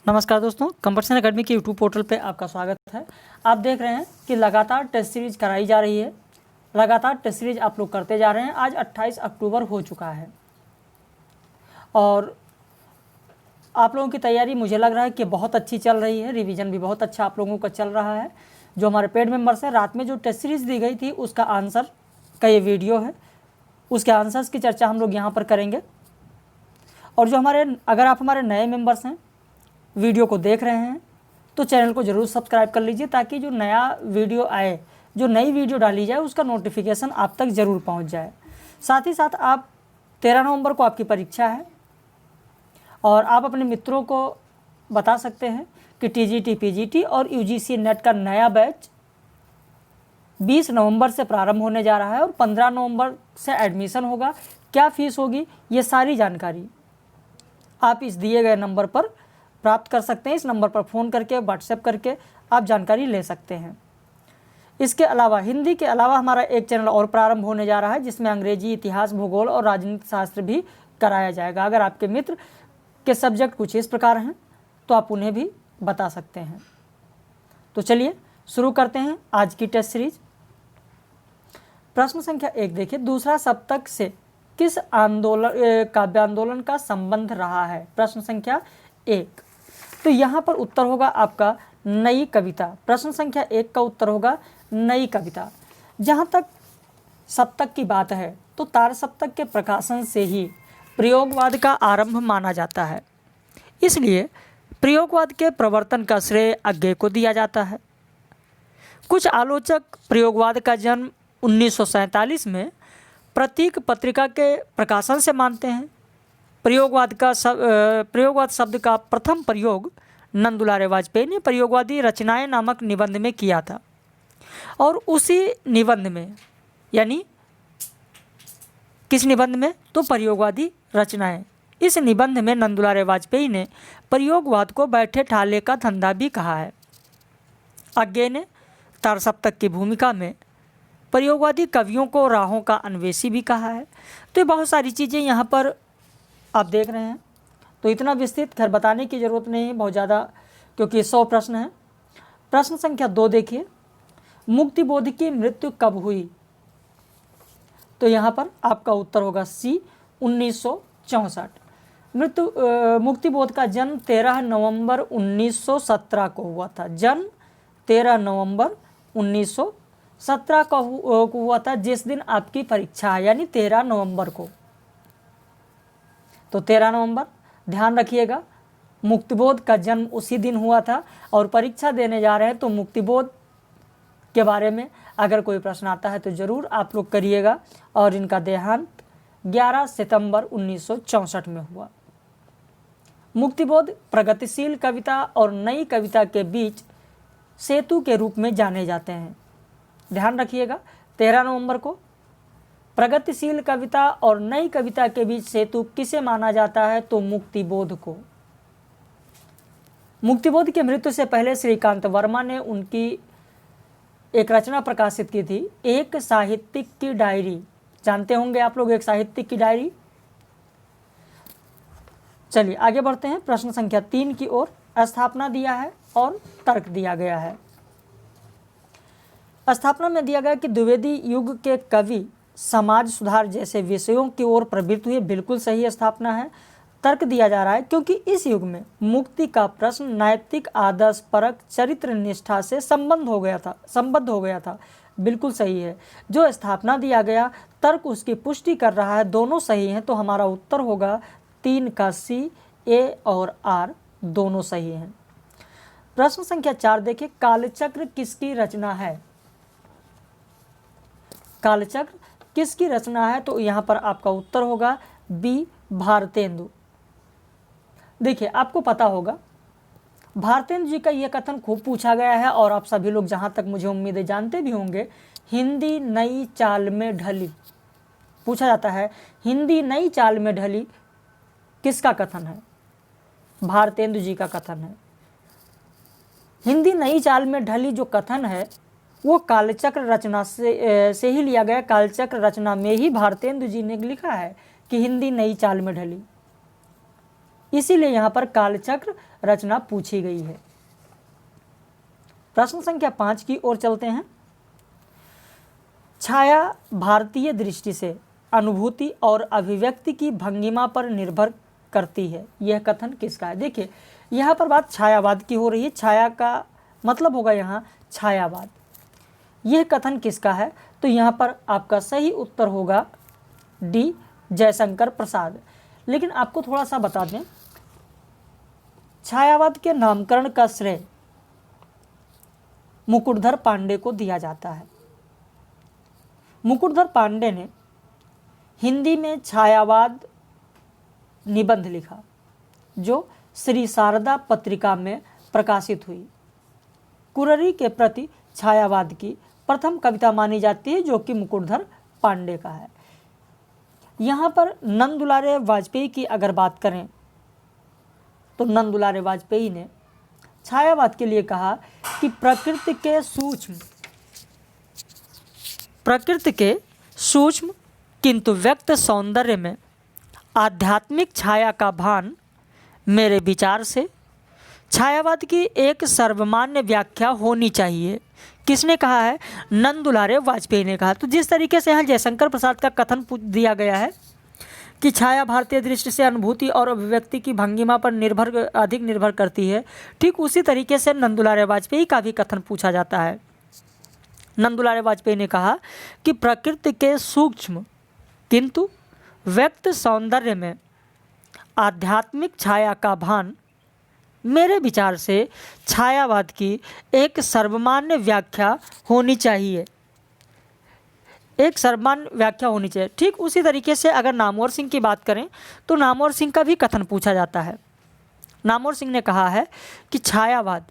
नमस्कार दोस्तों, competition academy के यूट्यूब पोर्टल पे आपका स्वागत है। आप देख रहे हैं कि लगातार टेस्ट सीरीज कराई जा रही है। लगातार टेस्ट सीरीज आप लोग करते जा रहे हैं। आज 28 अक्टूबर हो चुका है और आप लोगों की तैयारी मुझे लग रहा है कि बहुत अच्छी चल रही है। रिवीजन भी बहुत अच्छा आप लोगों का चल रहा है। जो हमारे पेड मेंबर्स हैं, रात में जो टेस्ट सीरीज दी गई थी उसका आंसर का ये वीडियो है, उसके आंसर्स की चर्चा हम लोग यहाँ पर करेंगे। और जो अगर आप हमारे नए मेंबर्स हैं, वीडियो को देख रहे हैं, तो चैनल को ज़रूर सब्सक्राइब कर लीजिए ताकि जो नया वीडियो आए, जो नई वीडियो डाली जाए, उसका नोटिफिकेशन आप तक ज़रूर पहुंच जाए। साथ ही साथ आप 13 नवंबर को आपकी परीक्षा है और आप अपने मित्रों को बता सकते हैं कि टीजीटी, पीजीटी और यूजीसी नेट का नया बैच 20 नवंबर से प्रारंभ होने जा रहा है और 15 नवंबर से एडमिशन होगा। क्या फ़ीस होगी, ये सारी जानकारी आप इस दिए गए नंबर पर प्राप्त कर सकते हैं। इस नंबर पर फ़ोन करके, व्हाट्सएप करके आप जानकारी ले सकते हैं। इसके अलावा हिंदी के अलावा हमारा एक चैनल और प्रारंभ होने जा रहा है जिसमें अंग्रेजी, इतिहास, भूगोल और राजनीति शास्त्र भी कराया जाएगा। अगर आपके मित्र के सब्जेक्ट कुछ इस प्रकार हैं तो आप उन्हें भी बता सकते हैं। तो चलिए शुरू करते हैं आज की टेस्ट सीरीज। प्रश्न संख्या 1 देखिए, दूसरा सप्तक से किस काव्य आंदोलन का संबंध रहा है? प्रश्न संख्या 1। तो यहाँ पर उत्तर होगा आपका नई कविता। प्रश्न संख्या 1 का उत्तर होगा नई कविता। जहाँ तक सप्तक की बात है तो तार सप्तक के प्रकाशन से ही प्रयोगवाद का आरंभ माना जाता है। इसलिए प्रयोगवाद के प्रवर्तन का श्रेय अज्ञे को दिया जाता है। कुछ आलोचक प्रयोगवाद का जन्म 1947 में प्रतीक पत्रिका के प्रकाशन से मानते हैं। प्रयोगवाद शब्द का प्रथम प्रयोग नंदुलारे वाजपेयी ने प्रयोगवादी रचनाएं नामक निबंध में किया था और उसी निबंध में, यानी किस निबंध में, तो प्रयोगवादी रचनाएं, इस निबंध में नंदुलारे वाजपेयी ने प्रयोगवाद को बैठे ठाले का धंधा भी कहा है। अज्ञे ने तार सप्तक की भूमिका में प्रयोगवादी कवियों को राहों का अन्वेषी भी कहा है। तो ये बहुत सारी चीज़ें यहाँ पर आप देख रहे हैं। तो इतना विस्तृत खैर बताने की ज़रूरत नहीं है बहुत ज़्यादा, क्योंकि 100 प्रश्न हैं। प्रश्न संख्या 2 देखिए, मुक्तिबोध की मृत्यु कब हुई? तो यहाँ पर आपका उत्तर होगा सी, 1964। मुक्तिबोध का जन्म 13 नवंबर 1917 को हुआ था। जन्म 13 नवंबर 1917 को हुआ था, जिस दिन आपकी परीक्षा है, यानी 13 नवंबर को। तो 13 नवंबर ध्यान रखिएगा, मुक्तिबोध का जन्म उसी दिन हुआ था और परीक्षा देने जा रहे हैं तो मुक्तिबोध के बारे में अगर कोई प्रश्न आता है तो ज़रूर आप लोग करिएगा। और इनका देहांत 11 सितंबर 1964 में हुआ। मुक्तिबोध प्रगतिशील कविता और नई कविता के बीच सेतु के रूप में जाने जाते हैं। ध्यान रखिएगा, 13 नवंबर को प्रगतिशील कविता और नई कविता के बीच सेतु किसे माना जाता है? तो मुक्तिबोध को। मुक्तिबोध की मृत्यु से पहले श्रीकांत वर्मा ने उनकी एक रचना प्रकाशित की थी, एक साहित्यिक की डायरी। जानते होंगे आप लोग एक साहित्यिक की डायरी। चलिए आगे बढ़ते हैं। प्रश्न संख्या 3 की ओर। स्थापना दिया है और तर्क दिया गया है। स्थापना में दिया गया कि द्विवेदी युग के कवि समाज सुधार जैसे विषयों की ओर प्रवृत्त हुए। बिल्कुल सही स्थापना है। तर्क दिया जा रहा है क्योंकि इस युग में मुक्ति का प्रश्न नैतिक, आदर्श परक, चरित्र निष्ठा से संबद्ध हो गया था। बिल्कुल सही है। जो स्थापना दिया गया, तर्क उसकी पुष्टि कर रहा है, दोनों सही हैं। तो हमारा उत्तर होगा 3 का सी, ए और आर दोनों सही हैं। प्रश्न संख्या 4 देखिए, कालचक्र किसकी रचना है? कालचक्र किसकी रचना है? तो यहाँ पर आपका उत्तर होगा बी, भारतेंदु। देखिए आपको पता होगा भारतेंदु जी का यह कथन खूब पूछा गया है और आप सभी लोग, जहाँ तक मुझे उम्मीद है, जानते भी होंगे। हिंदी नई चाल में ढली, पूछा जाता है हिंदी नई चाल में ढली किसका कथन है? भारतेंदु जी का कथन है। हिंदी नई चाल में ढली जो कथन है वो कालचक्र रचना से ही लिया गया। कालचक्र रचना में ही भारतेंदु जी ने लिखा है कि हिंदी नई चाल में ढली। इसीलिए यहाँ पर कालचक्र रचना पूछी गई है। प्रश्न संख्या 5 की ओर चलते हैं। छाया भारतीय दृष्टि से अनुभूति और अभिव्यक्ति की भंगिमा पर निर्भर करती है, यह कथन किसका है? देखिए यहाँ पर बात छायावाद की हो रही है। छाया का मतलब होगा यहाँ छायावाद। यह कथन किसका है? तो यहाँ पर आपका सही उत्तर होगा डी, जयशंकर प्रसाद। लेकिन आपको थोड़ा सा बता दें, छायावाद के नामकरण का श्रेय मुकुटधर पांडे को दिया जाता है। मुकुटधर पांडे ने हिंदी में छायावाद निबंध लिखा जो श्री शारदा पत्रिका में प्रकाशित हुई। कुररी के प्रति छायावाद की प्रथम कविता मानी जाती है जो कि मुकुटधर पांडे का है। यहाँ पर नंदुलारे वाजपेयी की अगर बात करें तो नंदुलारे वाजपेयी ने छायावाद के लिए कहा कि प्रकृति के सूक्ष्म किंतु व्यक्त सौंदर्य में आध्यात्मिक छाया का भान मेरे विचार से छायावाद की एक सर्वमान्य व्याख्या होनी चाहिए। किसने कहा है? नंदुलारे वाजपेयी ने कहा। तो जिस तरीके से यहाँ जयशंकर प्रसाद का कथन दिया गया है कि छाया भारतीय दृष्टि से अनुभूति और अभिव्यक्ति की भंगिमा पर अधिक निर्भर करती है, ठीक उसी तरीके से नंदुलारे वाजपेयी का भी कथन पूछा जाता है। नंदुलारे वाजपेयी ने कहा कि प्रकृति के सूक्ष्म किंतु व्यक्त सौंदर्य में आध्यात्मिक छाया का भान मेरे विचार से छायावाद की एक सर्वमान्य व्याख्या होनी चाहिए, एक सर्वमान्य व्याख्या होनी चाहिए। ठीक उसी तरीके से अगर नामवर सिंह की बात करें तो नामवर सिंह का भी कथन पूछा जाता है। नामवर सिंह ने कहा है कि छायावाद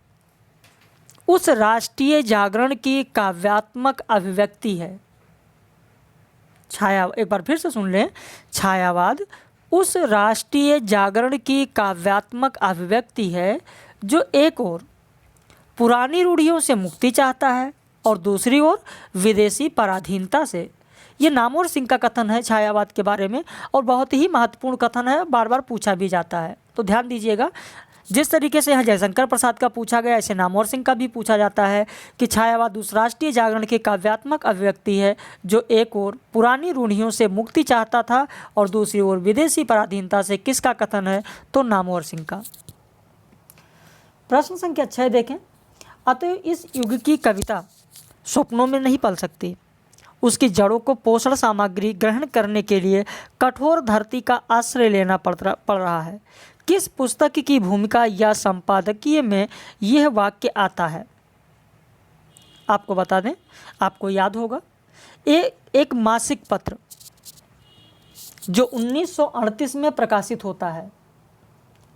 उस राष्ट्रीय जागरण की काव्यात्मक अभिव्यक्ति है। एक बार फिर से सुन लें, छायावाद उस राष्ट्रीय जागरण की काव्यात्मक अभिव्यक्ति है जो एक ओर पुरानी रूढ़ियों से मुक्ति चाहता है और दूसरी ओर विदेशी पराधीनता से। ये नामवर सिंह का कथन है छायावाद के बारे में और बहुत ही महत्वपूर्ण कथन है, बार बार पूछा भी जाता है। तो ध्यान दीजिएगा, जिस तरीके से यहाँ जयशंकर प्रसाद का पूछा गया ऐसे नामवर सिंह का भी पूछा जाता है कि छायावाद उस राष्ट्रीय जागरण की काव्यात्मक अभिव्यक्ति है जो एक ओर पुरानी रूढ़ियों से मुक्ति चाहता था और दूसरी ओर विदेशी पराधीनता से। किसका कथन है? तो नामवर सिंह का। प्रश्न संख्या 6 देखें। अतः इस युग की कविता स्वप्नों में नहीं पल सकती, उसकी जड़ों को पोषण सामग्री ग्रहण करने के लिए कठोर धरती का आश्रय लेना पड़ रहा है। किस पुस्तक की भूमिका या संपादकीय में यह वाक्य आता है? आपको बता दें, आपको याद होगा एक मासिक पत्र जो 1938 में प्रकाशित होता है,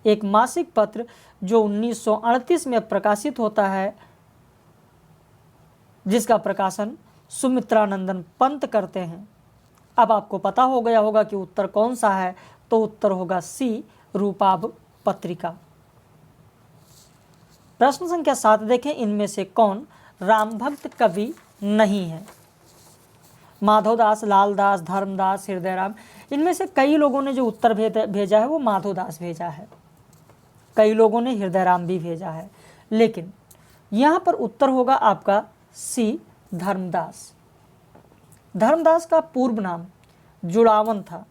एक मासिक पत्र जो 1938 में प्रकाशित होता है जिसका प्रकाशन सुमित्रानंदन पंत करते हैं। अब आपको पता हो गया होगा कि उत्तर कौन सा है, तो उत्तर होगा सी, रूपाभ पत्रिका। प्रश्न संख्या 7 देखें। इनमें से कौन राम भक्त कवि नहीं है? माधवदास, लालदास, धर्मदास, हृदयराम। इनमें से कई लोगों ने जो उत्तर भेजा है वो माधवदास भेजा है, कई लोगों ने हृदयराम भी भेजा है, लेकिन यहाँ पर उत्तर होगा आपका सी, धर्मदास। धर्मदास का पूर्व नाम जुड़ावन था।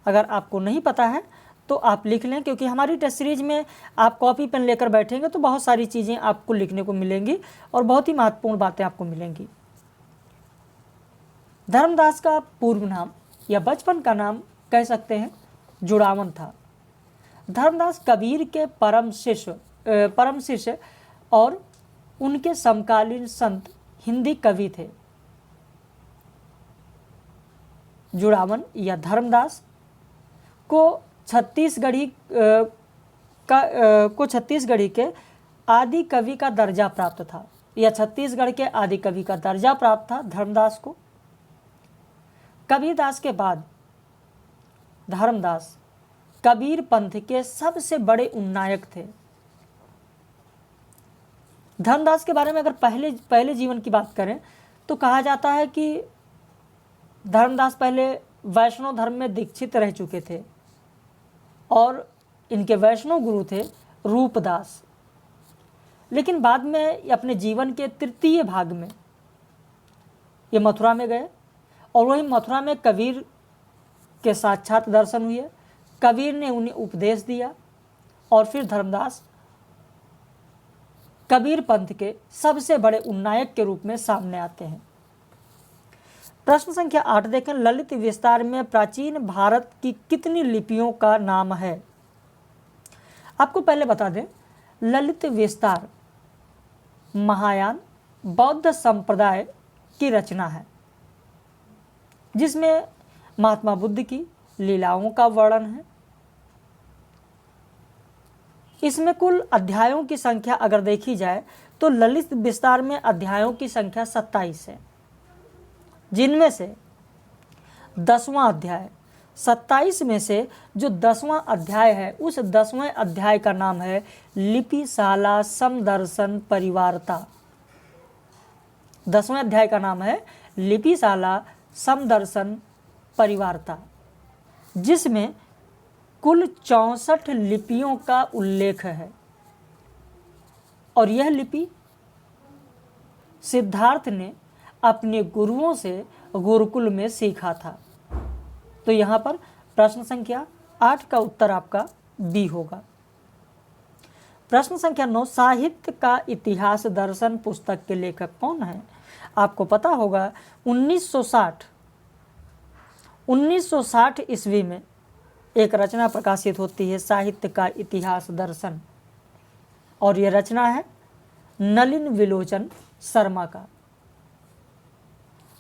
अगर आपको नहीं पता है तो आप लिख लें, क्योंकि हमारी टेस्ट सीरीज में आप कॉपी पेन लेकर बैठेंगे तो बहुत सारी चीज़ें आपको लिखने को मिलेंगी और बहुत ही महत्वपूर्ण बातें आपको मिलेंगी। धर्मदास का पूर्व नाम या बचपन का नाम कह सकते हैं जुड़ावन था। धर्मदास कबीर के परम शिष्य और उनके समकालीन संत हिंदी कवि थे। जुड़ावन या धर्मदास को छत्तीसगढ़ी के आदि कवि का दर्जा प्राप्त था, या छत्तीसगढ़ के आदि कवि का दर्जा प्राप्त था धर्मदास को। कबीरदास के बाद धर्मदास कबीर पंथ के सबसे बड़े उन्नायक थे। धर्मदास के बारे में अगर पहले जीवन की बात करें तो कहा जाता है कि धर्मदास पहले वैष्णव धर्म में दीक्षित रह चुके थे और इनके वैष्णव गुरु थे रूपदास। लेकिन बाद में अपने जीवन के तृतीय भाग में ये मथुरा में गए और वहीं मथुरा में कबीर के साक्षात दर्शन हुए। कबीर ने उन्हें उपदेश दिया और फिर धर्मदास कबीर पंथ के सबसे बड़े उन्नायक के रूप में सामने आते हैं। प्रश्न संख्या 8 देखें, ललित विस्तार में प्राचीन भारत की कितनी लिपियों का नाम है? आपको पहले बता दें, ललित विस्तार महायान बौद्ध संप्रदाय की रचना है जिसमें महात्मा बुद्ध की लीलाओं का वर्णन है। इसमें कुल अध्यायों की संख्या अगर देखी जाए तो ललित विस्तार में अध्यायों की संख्या 27 है, जिनमें से 10वां अध्याय 27 में से जो 10वां अध्याय है उस 10वें अध्याय का नाम है लिपिशाला समदर्शन परिवारता। 10वें अध्याय का नाम है लिपिशाला समदर्शन परिवारता, जिसमें कुल 64 लिपियों का उल्लेख है और यह लिपि सिद्धार्थ ने अपने गुरुओं से गुरुकुल में सीखा था। तो यहाँ पर प्रश्न संख्या 8 का उत्तर आपका बी होगा। प्रश्न संख्या 9, साहित्य का इतिहास दर्शन पुस्तक के लेखक कौन है? आपको पता होगा 1960 ईस्वी में एक रचना प्रकाशित होती है साहित्य का इतिहास दर्शन, और यह रचना है नलिन विलोचन शर्मा का।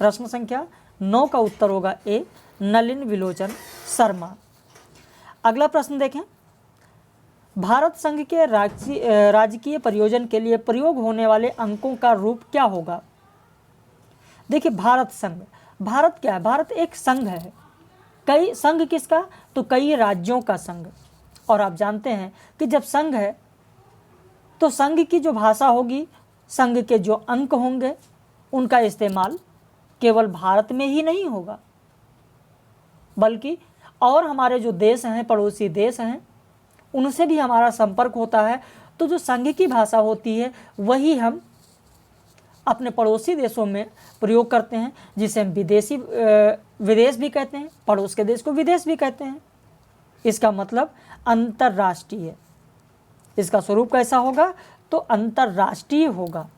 प्रश्न संख्या 9 का उत्तर होगा ए, नलिन विलोचन शर्मा। अगला प्रश्न देखें, भारत संघ के राजकीय प्रयोजन के लिए प्रयोग होने वाले अंकों का रूप क्या होगा? देखिए, भारत संघ, भारत क्या है? भारत एक संघ है। कई संघ किसका? तो कई राज्यों का संघ। और आप जानते हैं कि जब संघ है तो संघ की जो भाषा होगी, संघ के जो अंक होंगे, उनका इस्तेमाल केवल भारत में ही नहीं होगा, बल्कि और हमारे जो देश हैं, पड़ोसी देश हैं, उनसे भी हमारा संपर्क होता है। तो जो संघ की भाषा होती है वही हम अपने पड़ोसी देशों में प्रयोग करते हैं, जिसे हम विदेश भी कहते हैं, पड़ोस के देश को विदेश भी कहते हैं। इसका मतलब अंतर्राष्ट्रीय। इसका स्वरूप कैसा होगा? तो अंतर्राष्ट्रीय होगा।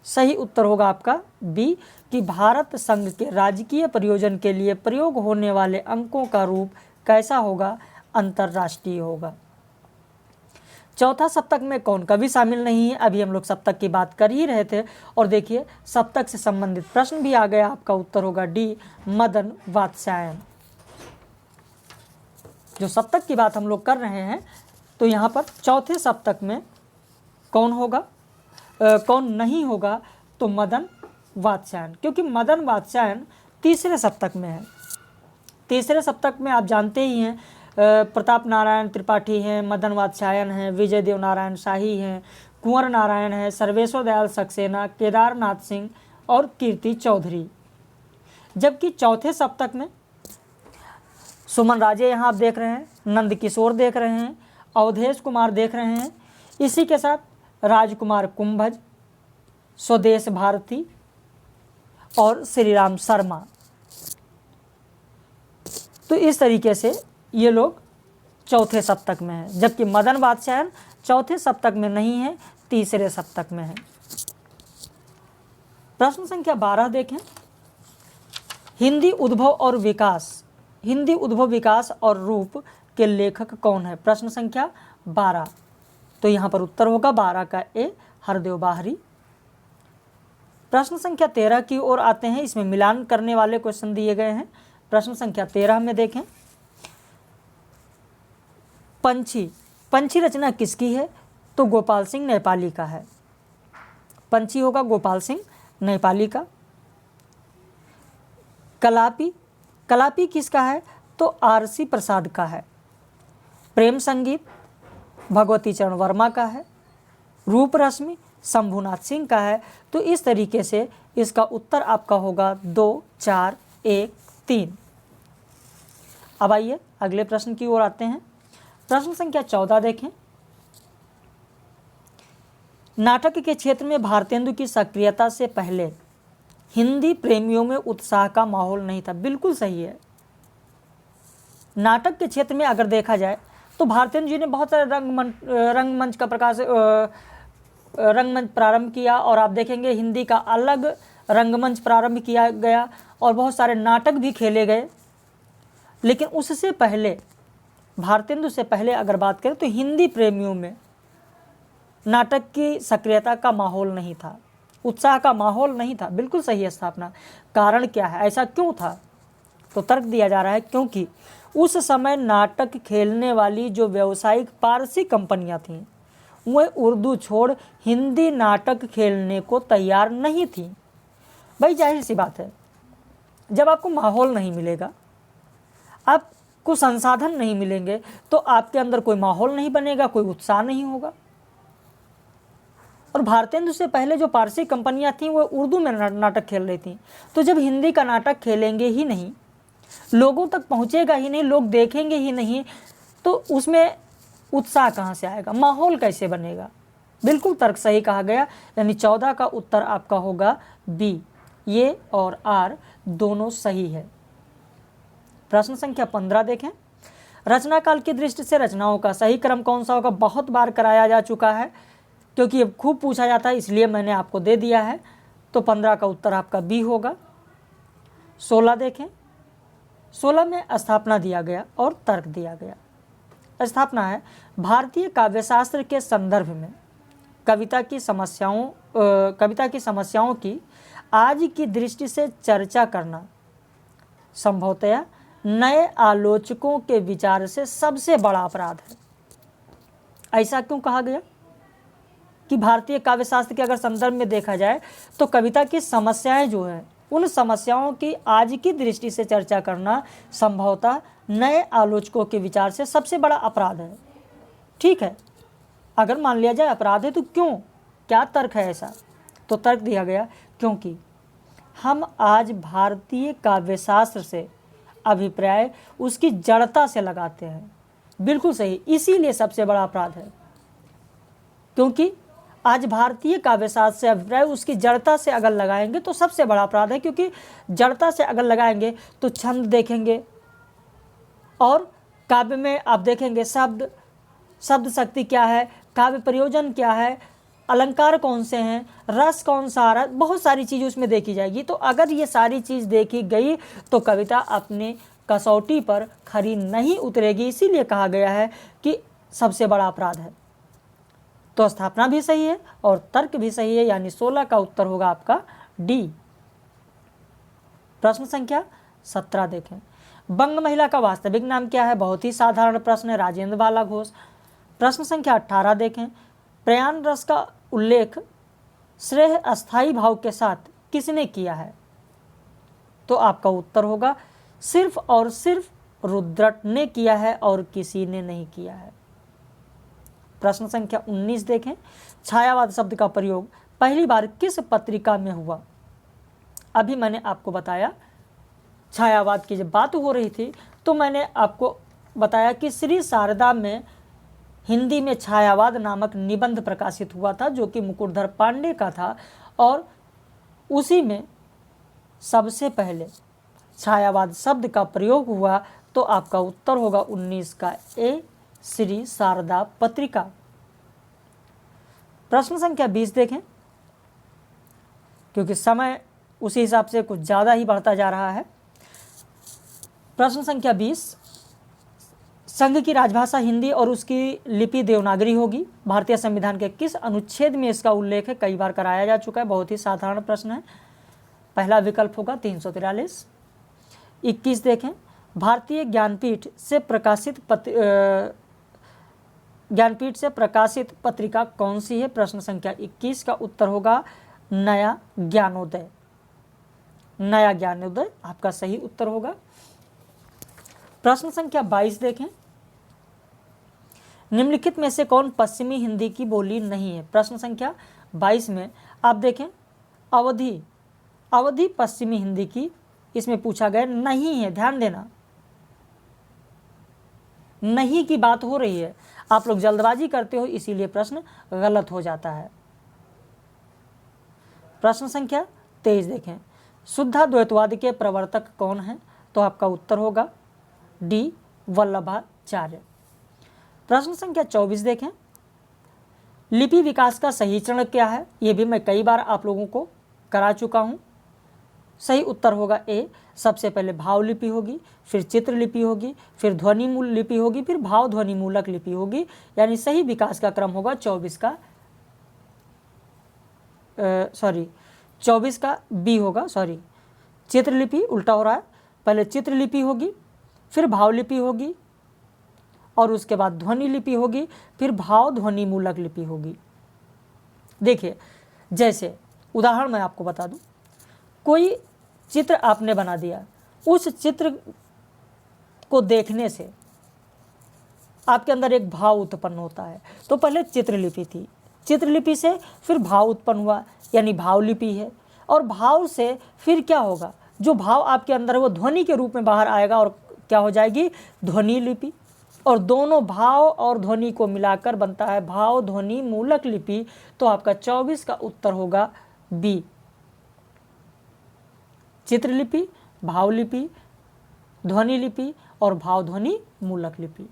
सही उत्तर होगा आपका बी, कि भारत संघ के राजकीय प्रयोजन के लिए प्रयोग होने वाले अंकों का रूप कैसा होगा? अंतर्राष्ट्रीय होगा। चौथा सप्तक में कौन कवि शामिल नहीं है? अभी हम लोग सप्तक की बात कर ही रहे थे, और देखिए सप्तक से संबंधित प्रश्न भी आ गया। आपका उत्तर होगा डी, मदन वात्स्यायन। जो सप्तक की बात हम लोग कर रहे हैं, तो यहाँ पर चौथे सप्तक में कौन होगा, कौन नहीं होगा? तो मदन वात्स्यायन, क्योंकि मदन वात्स्यायन तीसरे सप्तक में है। तीसरे सप्तक में आप जानते ही हैं, प्रताप नारायण त्रिपाठी हैं, मदन वात्स्यायन हैं, विजय देव नारायण शाही हैं, कुंवर नारायण हैं, सर्वेश्वर दयाल सक्सेना, केदारनाथ सिंह और कीर्ति चौधरी। जबकि चौथे सप्तक में सुमन राजे यहाँ आप देख रहे हैं, नंद किशोर देख रहे हैं, अवधेश कुमार देख रहे हैं, इसी के साथ राजकुमार कुंभज, स्वदेश भारती और श्री राम शर्मा। तो इस तरीके से ये लोग चौथे सप्तक में हैं, जबकि मदन वात्स्यायन चौथे सप्तक में नहीं है, तीसरे सप्तक में है। प्रश्न संख्या 12 देखें, हिंदी उद्भव और विकास, हिंदी उद्भव विकास और रूप के लेखक कौन है? प्रश्न संख्या 12। तो यहाँ पर उत्तर होगा 12 का ए, हरदेव बाहरी। प्रश्न संख्या 13 की ओर आते हैं। इसमें मिलान करने वाले क्वेश्चन दिए गए हैं। प्रश्न संख्या 13 में देखें, पंछी, पंछी रचना किसकी है? तो गोपाल सिंह नेपाली का है। पंछी होगा गोपाल सिंह नेपाली का। कलापी, कलापी किसका है? तो आरसी प्रसाद का है। प्रेम संगीत भगवती चरण वर्मा का है। रूप रश्मि शंभुनाथ सिंह का है। तो इस तरीके से इसका उत्तर आपका होगा 2, 4, 1, 3। अब आइए अगले प्रश्न की ओर आते हैं। प्रश्न संख्या 14 देखें। नाटक के क्षेत्र में भारतेंदु की सक्रियता से पहले हिंदी प्रेमियों में उत्साह का माहौल नहीं था। बिल्कुल सही है। नाटक के क्षेत्र में अगर देखा जाए तो भारतेंदु जी ने बहुत सारे रंगमंच का रंगमंच प्रारंभ किया, और आप देखेंगे हिंदी का अलग रंगमंच प्रारंभ किया गया और बहुत सारे नाटक भी खेले गए। लेकिन उससे पहले, भारतेंदु से पहले अगर बात करें तो हिंदी प्रेमियों में नाटक की सक्रियता का माहौल नहीं था, उत्साह का माहौल नहीं था। बिल्कुल सही है स्थापना। कारण क्या है, ऐसा क्यों था? तो तर्क दिया जा रहा है क्योंकि उस समय नाटक खेलने वाली जो व्यावसायिक पारसी कंपनियां थीं वह उर्दू छोड़ हिंदी नाटक खेलने को तैयार नहीं थीं। भाई जाहिर सी बात है, जब आपको माहौल नहीं मिलेगा, आपको संसाधन नहीं मिलेंगे, तो आपके अंदर कोई माहौल नहीं बनेगा, कोई उत्साह नहीं होगा। और भारतेंदु से पहले जो पारसी कंपनियां थीं वो उर्दू में नाटक खेल रही थीं। तो जब हिंदी का नाटक खेलेंगे ही नहीं, लोगों तक पहुंचेगा ही नहीं, लोग देखेंगे ही नहीं, तो उसमें उत्साह कहाँ से आएगा, माहौल कैसे बनेगा? बिल्कुल तर्क सही कहा गया। यानी 14 का उत्तर आपका होगा बी। ये और आर दोनों सही है। प्रश्न संख्या 15 देखें। रचना काल की दृष्टि से रचनाओं का सही क्रम कौन सा होगा? बहुत बार कराया जा चुका है, क्योंकि ये खूब पूछा जाता है, इसलिए मैंने आपको दे दिया है। तो 15 का उत्तर आपका बी होगा। 16 देखें। 16 में स्थापना दिया गया और तर्क दिया गया। स्थापना है, भारतीय काव्यशास्त्र के संदर्भ में कविता की समस्याओं की आज की दृष्टि से चर्चा करना संभवतया नए आलोचकों के विचार से सबसे बड़ा अपराध है। ऐसा क्यों कहा गया कि भारतीय काव्यशास्त्र के अगर संदर्भ में देखा जाए तो कविता की समस्याएं जो है, उन समस्याओं की आज की दृष्टि से चर्चा करना संभवतः नए आलोचकों के विचार से सबसे बड़ा अपराध है। ठीक है, अगर मान लिया जाए अपराध है तो क्यों, क्या तर्क है ऐसा? तो तर्क दिया गया क्योंकि हम आज भारतीय काव्यशास्त्र से अभिप्राय उसकी जड़ता से लगाते हैं। बिल्कुल सही, इसीलिए सबसे बड़ा अपराध है, क्योंकि आज भारतीय काव्यशास्त्र से अभिप्राय उसकी जड़ता से अगर लगाएंगे तो सबसे बड़ा अपराध है। क्योंकि जड़ता से अगर लगाएंगे तो छंद देखेंगे, और काव्य में आप देखेंगे शब्द शक्ति क्या है, काव्य प्रयोजन क्या है, अलंकार कौन से हैं, रस कौन सा आ रहा है, बहुत सारी चीज़ उसमें देखी जाएगी। तो अगर ये सारी चीज़ देखी गई तो कविता अपने कसौटी पर खरी नहीं उतरेगी। इसीलिए कहा गया है कि सबसे बड़ा अपराध है। तो स्थापना भी सही है और तर्क भी सही है, यानी 16 का उत्तर होगा आपका डी। प्रश्न संख्या 17 देखें। बंग महिला का वास्तविक नाम क्या है? बहुत ही साधारण प्रश्न है, राजेंद्र बाला घोष। प्रश्न संख्या 18 देखें। प्रयाण रस का उल्लेख श्रेय अस्थाई भाव के साथ किसने किया है? तो आपका उत्तर होगा सिर्फ और सिर्फ रुद्रट ने किया है और किसी ने नहीं किया है। प्रश्न संख्या 19 देखें। छायावाद शब्द का प्रयोग पहली बार किस पत्रिका में हुआ? अभी मैंने आपको बताया, छायावाद की जब बात हो रही थी तो मैंने आपको बताया कि श्री शारदा में हिंदी में छायावाद नामक निबंध प्रकाशित हुआ था, जो कि मुकुटधर पांडे का था, और उसी में सबसे पहले छायावाद शब्द का प्रयोग हुआ। तो आपका उत्तर होगा 19 का ए, श्री शारदा पत्रिका। प्रश्न संख्या 20 देखें, क्योंकि समय उसी हिसाब से कुछ ज़्यादा ही बढ़ता जा रहा है। प्रश्न संख्या 20। संघ की राजभाषा हिंदी और उसकी लिपि देवनागरी होगी। भारतीय संविधान के किस अनुच्छेद में इसका उल्लेख है? कई बार कराया जा चुका है, बहुत ही साधारण प्रश्न है। पहला विकल्प होगा 343। 21 देखें। भारतीय ज्ञानपीठ से प्रकाशित पत्रिका कौन सी है? प्रश्न संख्या 21 का उत्तर होगा नया ज्ञानोदय। नया ज्ञानोदय आपका सही उत्तर होगा। प्रश्न संख्या 22 देखें। निम्नलिखित में से कौन पश्चिमी हिंदी की बोली नहीं है? प्रश्न संख्या 22 में आप देखें अवधी पश्चिमी हिंदी की इसमें पूछा गया नहीं है, ध्यान देना। नहीं की बात हो रही है, आप लोग जल्दबाजी करते हो, इसीलिए प्रश्न गलत हो जाता है। प्रश्न संख्या 23 देखें, शुद्धाद्वैतवाद के प्रवर्तक कौन हैं? तो आपका उत्तर होगा डी वल्लभाचार्य। प्रश्न संख्या 24 देखें, लिपि विकास का सही चरण क्या है? ये भी मैं कई बार आप लोगों को करा चुका हूँ। सही उत्तर होगा ए, सबसे पहले भाव लिपि होगी, फिर चित्र लिपि होगी, फिर ध्वनि मूल लिपि होगी, फिर भाव ध्वनि मूलक लिपि होगी। यानी सही विकास का क्रम होगा 24 का बी होगा, चित्र लिपि उल्टा हो रहा है। पहले चित्र लिपि होगी, फिर भाव लिपि होगी, और उसके बाद ध्वनि लिपि होगी, फिर भाव ध्वनि मूलक लिपि होगी। देखिए, जैसे उदाहरण मैं आपको बता दूं, कोई चित्र आपने बना दिया, उस चित्र को देखने से आपके अंदर एक भाव उत्पन्न होता है। तो पहले चित्रलिपि थी, चित्रलिपि से फिर भाव उत्पन्न हुआ, यानी भाव लिपि है। और भाव से फिर क्या होगा, जो भाव आपके अंदर है वो ध्वनि के रूप में बाहर आएगा और क्या हो जाएगी, ध्वनि लिपि। और दोनों भाव और ध्वनि को मिलाकर बनता है भाव ध्वनि मूलक लिपि। तो आपका 24 का उत्तर होगा बी, चित्रलिपि, भाव लिपि, ध्वनि लिपि और भाव ध्वनि मूलक लिपि।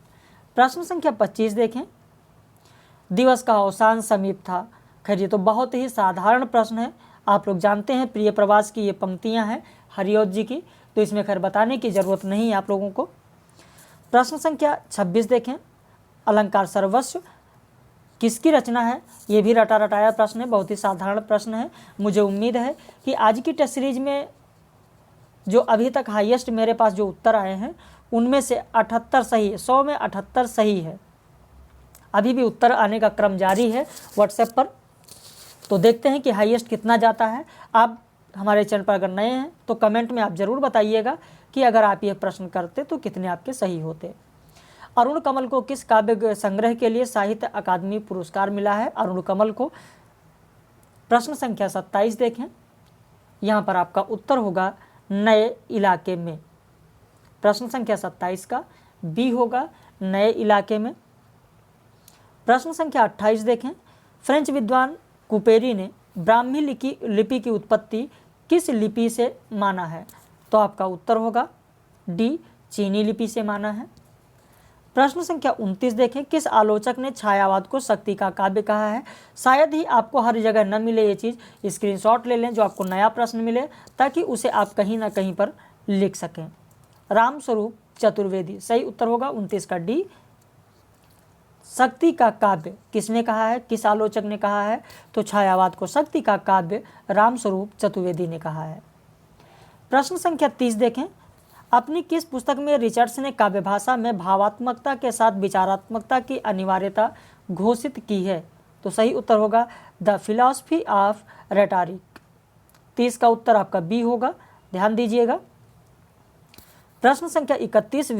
प्रश्न संख्या 25 देखें, दिवस का अवसान समीप था। खैर ये तो बहुत ही साधारण प्रश्न है, आप लोग जानते हैं प्रिय प्रवास की ये पंक्तियां हैं हरिऔध जी की, तो इसमें खैर बताने की ज़रूरत नहीं है आप लोगों को। प्रश्न संख्या 26 देखें, अलंकार सर्वस्व किसकी रचना है? ये भी रटा रटाया प्रश्न है, बहुत ही साधारण प्रश्न है। मुझे उम्मीद है कि आज की टेस्ट सीरीज में जो अभी तक हाईएस्ट मेरे पास जो उत्तर आए हैं उनमें से 78 सही है, 100 में 78 सही है। अभी भी उत्तर आने का क्रम जारी है व्हाट्सएप पर, तो देखते हैं कि हाईएस्ट कितना जाता है। आप हमारे चैनल पर अगर नए हैं तो कमेंट में आप ज़रूर बताइएगा कि अगर आप ये प्रश्न करते तो कितने आपके सही होते। अरुण कमल को किस काव्य संग्रह के लिए साहित्य अकादमी पुरस्कार मिला है? अरुण कमल को। प्रश्न संख्या 27 देखें, यहाँ पर आपका उत्तर होगा नए इलाके में। प्रश्न संख्या 27 का बी होगा, नए इलाके में। प्रश्न संख्या 28 देखें, फ्रेंच विद्वान कुपेरी ने ब्राह्मी लिपि की उत्पत्ति किस लिपि से माना है? तो आपका उत्तर होगा डी, चीनी लिपि से माना है। प्रश्न संख्या 29 देखें, किस आलोचक ने छायावाद को शक्ति का काव्य कहा है? शायद ही आपको हर जगह न मिले ये चीज़, स्क्रीनशॉट ले लें जो आपको नया प्रश्न मिले, ताकि उसे आप कहीं ना कहीं पर लिख सकें। रामस्वरूप चतुर्वेदी। सही उत्तर होगा 29 का डी, शक्ति का काव्य किसने कहा है, किस आलोचक ने कहा है? तो छायावाद को शक्ति का काव्य रामस्वरूप चतुर्वेदी ने कहा है। प्रश्न संख्या 30 देखें, अपनी किस पुस्तक में रिचर्ड्स ने काव्य भाषा में भावात्मकता के साथ विचारात्मकता की अनिवार्यता घोषित की है? तो सही उत्तर होगा द फिलॉसफी ऑफ रेटोरिक। 30 का उत्तर आपका बी होगा, ध्यान दीजिएगा। प्रश्न संख्या 31,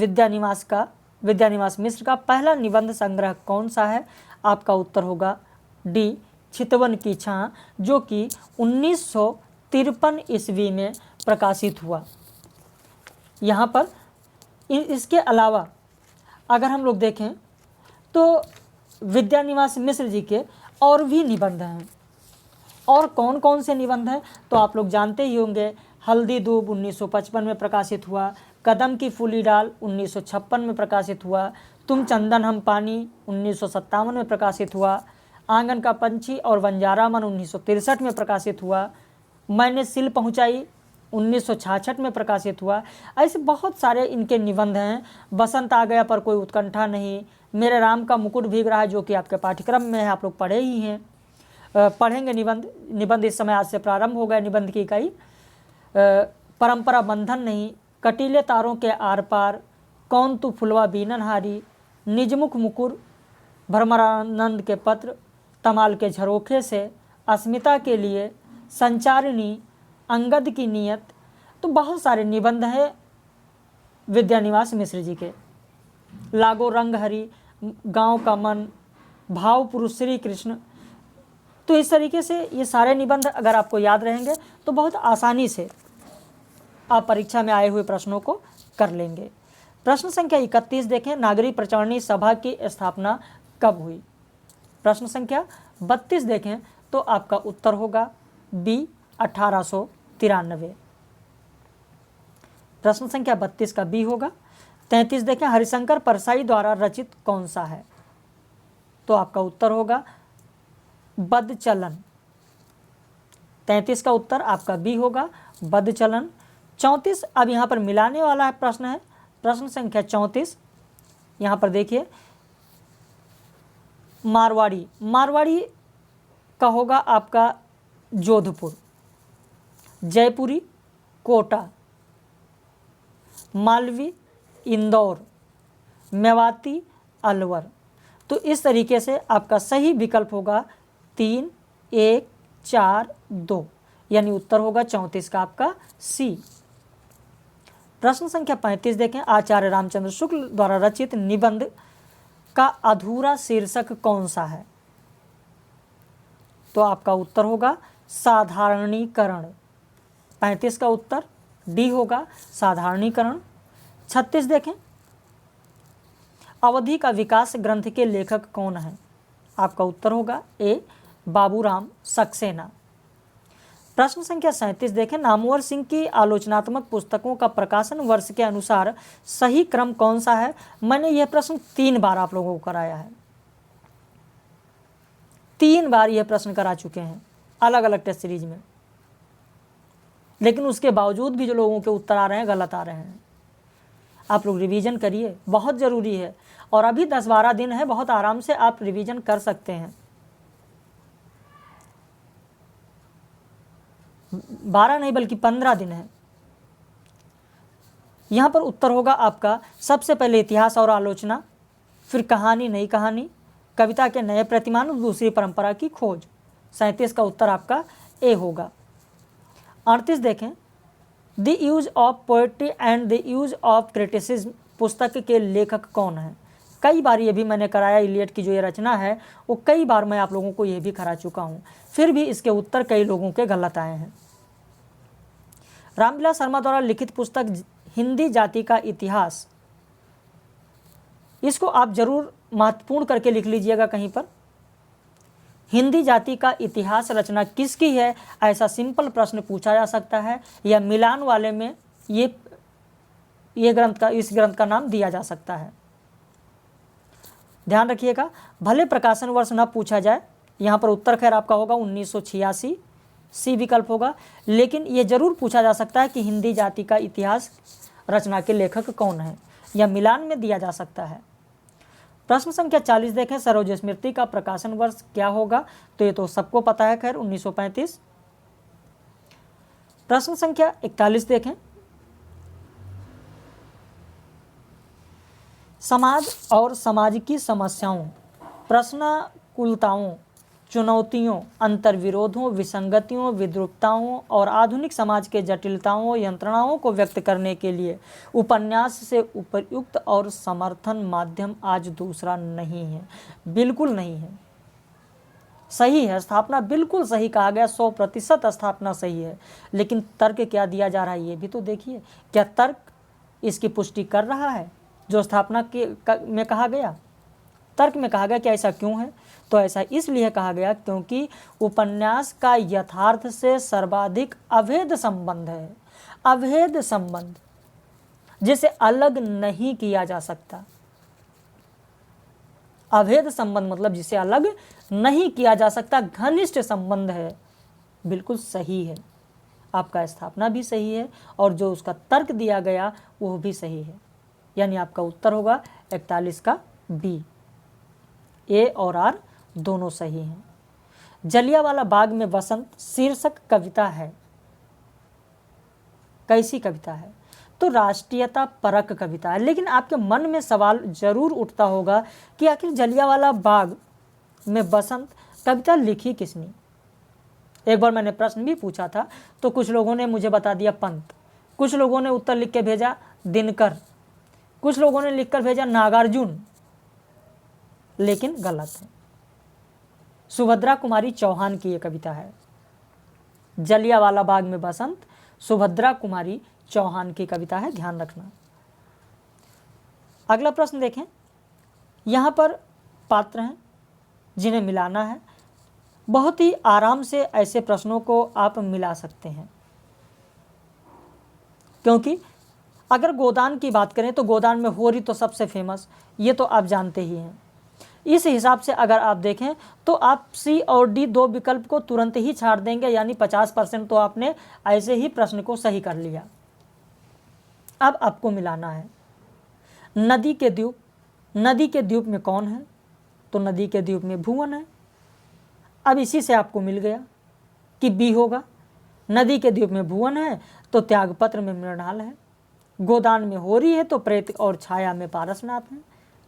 विद्यानिवास मिश्र का पहला निबंध संग्रह कौन सा है? आपका उत्तर होगा डी, चितवन की छां, जो कि 1953 ईस्वी में प्रकाशित हुआ। यहाँ पर इसके अलावा अगर हम लोग देखें तो विद्यानिवास मिश्र जी के और भी निबंध हैं। और कौन कौन से निबंध हैं तो आप लोग जानते ही होंगे। हल्दी दूब 1955 में प्रकाशित हुआ, कदम की फूली डाल 1956 में प्रकाशित हुआ, तुम चंदन हम पानी 1957 में प्रकाशित हुआ, आंगन का पंछी और वंजारा मन 1963 में प्रकाशित हुआ, मैंने सिल पहुँचाई 1966 में प्रकाशित हुआ। ऐसे बहुत सारे इनके निबंध हैं। बसंत आ गया पर कोई उत्कंठा नहीं, मेरे राम का मुकुट भीग रहा है, जो कि आपके पाठ्यक्रम में है, आप लोग पढ़े ही हैं, पढ़ेंगे। निबंध इस समय आज से प्रारंभ हो गया निबंध की इकाई। परंपरा बंधन नहीं, कटीले तारों के आर पार, कौन तू फुलवा बीननहारी, निजमुख मुकुर, भ्रमरानंद के पत्र, तमाल के झरोखे से, अस्मिता के लिए, संचारिणी, अंगद की नियत। तो बहुत सारे निबंध हैं विद्यानिवास मिश्र जी के। लागो रंग हरि, गांव का मन, भाव पुरुष श्री कृष्ण। तो इस तरीके से ये सारे निबंध अगर आपको याद रहेंगे तो बहुत आसानी से आप परीक्षा में आए हुए प्रश्नों को कर लेंगे। प्रश्न संख्या 31 देखें, नागरिक प्रचारणी सभा की स्थापना कब हुई। प्रश्न संख्या 32 देखें तो आपका उत्तर होगा बी 1893। प्रश्न संख्या 32 का बी होगा। 33 देखें, हरिशंकर परसाई द्वारा रचित कौन सा है, तो आपका उत्तर होगा बदचलन। 33 का उत्तर आपका बी होगा बदचलन। 34 अब यहाँ पर मिलाने वाला है प्रश्न है, प्रश्न संख्या 34। यहाँ पर देखिए मारवाड़ी, मारवाड़ी का होगा आपका जोधपुर, जयपुरी कोटा, मालवी इंदौर, मेवाती अलवर। तो इस तरीके से आपका सही विकल्प होगा 3, 1, 4, 2, यानी उत्तर होगा 34 का आपका सी। प्रश्न संख्या 35 देखें, आचार्य रामचंद्र शुक्ल द्वारा रचित निबंध का अधूरा शीर्षक कौन सा है, तो आपका उत्तर होगा साधारणीकरण। 35 का उत्तर डी होगा साधारणीकरण। 36 देखें, अवधि का विकास ग्रंथ के लेखक कौन है, आपका उत्तर होगा ए बाबूराम सक्सेना। प्रश्न संख्या 37 देखें, नामवर सिंह की आलोचनात्मक पुस्तकों का प्रकाशन वर्ष के अनुसार सही क्रम कौन सा है। मैंने यह प्रश्न 3 बार आप लोगों को कराया है, 3 बार यह प्रश्न करा चुके हैं अलग अलग टेस्ट सीरीज में, लेकिन उसके बावजूद भी जो लोगों के उत्तर आ रहे हैं गलत आ रहे हैं। आप लोग रिवीजन करिए, बहुत ज़रूरी है, और अभी 10-12 दिन है, बहुत आराम से आप रिवीजन कर सकते हैं। 12 नहीं बल्कि 15 दिन है। यहाँ पर उत्तर होगा आपका सबसे पहले इतिहास और आलोचना, फिर कहानी नई कहानी, कविता के नए प्रतिमान, दूसरी परंपरा की खोज। 37 का उत्तर आपका ए होगा। 38 देखें, the use of poetry and the use of criticism पुस्तक के लेखक कौन है। कई बार ये भी मैंने कराया, इलियट की जो ये रचना है वो कई बार मैं आप लोगों को ये भी करा चुका हूँ, फिर भी इसके उत्तर कई लोगों के गलत आए हैं। रामविलास शर्मा द्वारा लिखित पुस्तक हिंदी जाति का इतिहास, इसको आप जरूर महत्वपूर्ण करके लिख लीजिएगा कहीं पर। हिंदी जाति का इतिहास रचना किसकी है, ऐसा सिंपल प्रश्न पूछा जा सकता है, या मिलान वाले में ये ग्रंथ का, इस ग्रंथ का नाम दिया जा सकता है। ध्यान रखिएगा, भले प्रकाशन वर्ष न पूछा जाए, यहाँ पर उत्तर खैर आपका होगा 1986, सी विकल्प होगा, लेकिन ये जरूर पूछा जा सकता है कि हिंदी जाति का इतिहास रचना के लेखक कौन है, या मिलान में दिया जा सकता है। प्रश्न संख्या 40 देखें, सरोज स्मृति का प्रकाशन वर्ष क्या होगा, तो ये तो सबको पता है खैर 1935। प्रश्न संख्या 41 देखें, समाज और समाज की समस्याओं, प्रश्नाकुलताओं, चुनौतियों, अंतर्विरोधों, विसंगतियों, विद्रूपताओं और आधुनिक समाज के जटिलताओं, यंत्रणाओं को व्यक्त करने के लिए उपन्यास से उपयुक्त और समर्थन माध्यम आज दूसरा नहीं है। बिल्कुल नहीं है, सही है, स्थापना बिल्कुल सही कहा गया, 100% स्थापना सही है, लेकिन तर्क क्या दिया जा रहा है ये भी तो देखिए। क्या तर्क इसकी पुष्टि कर रहा है जो स्थापना में कहा गया। तर्क में कहा गया कि ऐसा क्यों है, तो ऐसा इसलिए कहा गया क्योंकि उपन्यास का यथार्थ से सर्वाधिक अभेद संबंध है, अभेद संबंध जिसे अलग नहीं किया जा सकता। अभेद संबंध मतलब जिसे अलग नहीं किया जा सकता, घनिष्ठ संबंध है। बिल्कुल सही है, आपका स्थापना भी सही है और जो उसका तर्क दिया गया वो भी सही है, यानी आपका उत्तर होगा 41 का बी। ए और आर दोनों सही हैं। जलियांवाला बाग में बसंत शीर्षक कविता है, कैसी कविता है, तो राष्ट्रीयता परक कविता है। लेकिन आपके मन में सवाल जरूर उठता होगा कि आखिर जलियांवाला बाग में बसंत कविता लिखी किसने। एक बार मैंने प्रश्न भी पूछा था तो कुछ लोगों ने मुझे बता दिया पंत, कुछ लोगों ने उत्तर लिख के भेजा दिनकर, कुछ लोगों ने लिखकर भेजा नागार्जुन, लेकिन गलत है। सुभद्रा कुमारी चौहान की यह कविता है। जलियांवाला बाग में बसंत सुभद्रा कुमारी चौहान की कविता है, ध्यान रखना। अगला प्रश्न देखें, यहाँ पर पात्र हैं जिन्हें मिलाना है। बहुत ही आराम से ऐसे प्रश्नों को आप मिला सकते हैं, क्योंकि अगर गोदान की बात करें तो गोदान में होरी तो सबसे फेमस, ये तो आप जानते ही हैं। इस हिसाब से अगर आप देखें तो आप सी और डी दो विकल्प को तुरंत ही छाड़ देंगे, यानी 50% तो आपने ऐसे ही प्रश्न को सही कर लिया। अब आपको मिलाना है नदी के द्वीप। नदी के द्वीप में कौन है? तो नदी के द्वीप में भुवन है। अब इसी से आपको मिल गया कि बी होगा। नदी के द्वीप में भुवन है तो त्यागपत्र में मृणाल है। गोदान में होरी है तो प्रेत और छाया में पारसनाथ है।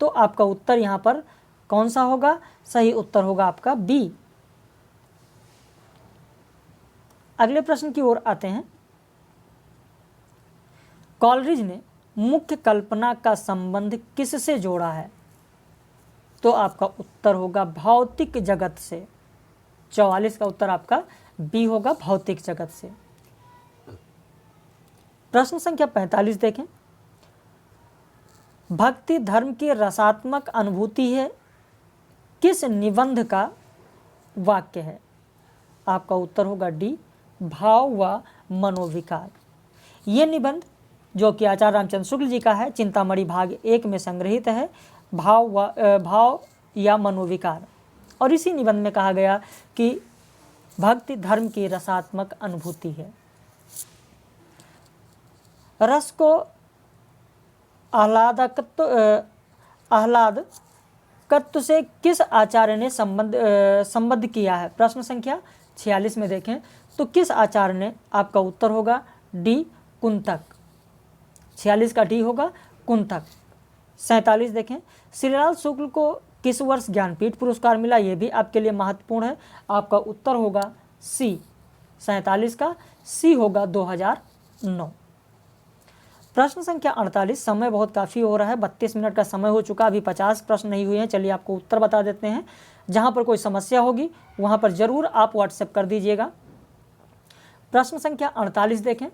तो आपका उत्तर यहाँ पर कौन सा होगा? सही उत्तर होगा आपका बी। अगले प्रश्न की ओर आते हैं। कॉलरिज ने मुख्य कल्पना का संबंध किससे जोड़ा है? तो आपका उत्तर होगा भौतिक जगत से। 44 का उत्तर आपका बी होगा, भौतिक जगत से। प्रश्न संख्या 45 देखें। भक्ति धर्म की रसात्मक अनुभूति है, किस निबंध का वाक्य है? आपका उत्तर होगा डी, भाव व मनोविकार। ये निबंध जो कि आचार्य रामचंद्र शुक्ल जी का है, चिंतामणि भाग 1 में संग्रहित है, भाव या मनोविकार। और इसी निबंध में कहा गया कि भक्ति धर्म की रसात्मक अनुभूति है। रस को आह्लादकत्व से किस आचार्य ने संबद्ध किया है? प्रश्न संख्या 46 में देखें तो किस आचार्य ने? आपका उत्तर होगा डी, कुंतक। 46 का डी होगा, कुंतक। 47 देखें। श्रीलाल शुक्ल को किस वर्ष ज्ञानपीठ पुरस्कार मिला? ये भी आपके लिए महत्वपूर्ण है। आपका उत्तर होगा सी। 47 का सी होगा 2009। प्रश्न संख्या 48। समय बहुत काफ़ी हो रहा है, 32 मिनट का समय हो चुका, अभी 50 प्रश्न नहीं हुए हैं। चलिए आपको उत्तर बता देते हैं। जहाँ पर कोई समस्या होगी वहाँ पर ज़रूर आप व्हाट्सएप कर दीजिएगा। प्रश्न संख्या 48 देखें।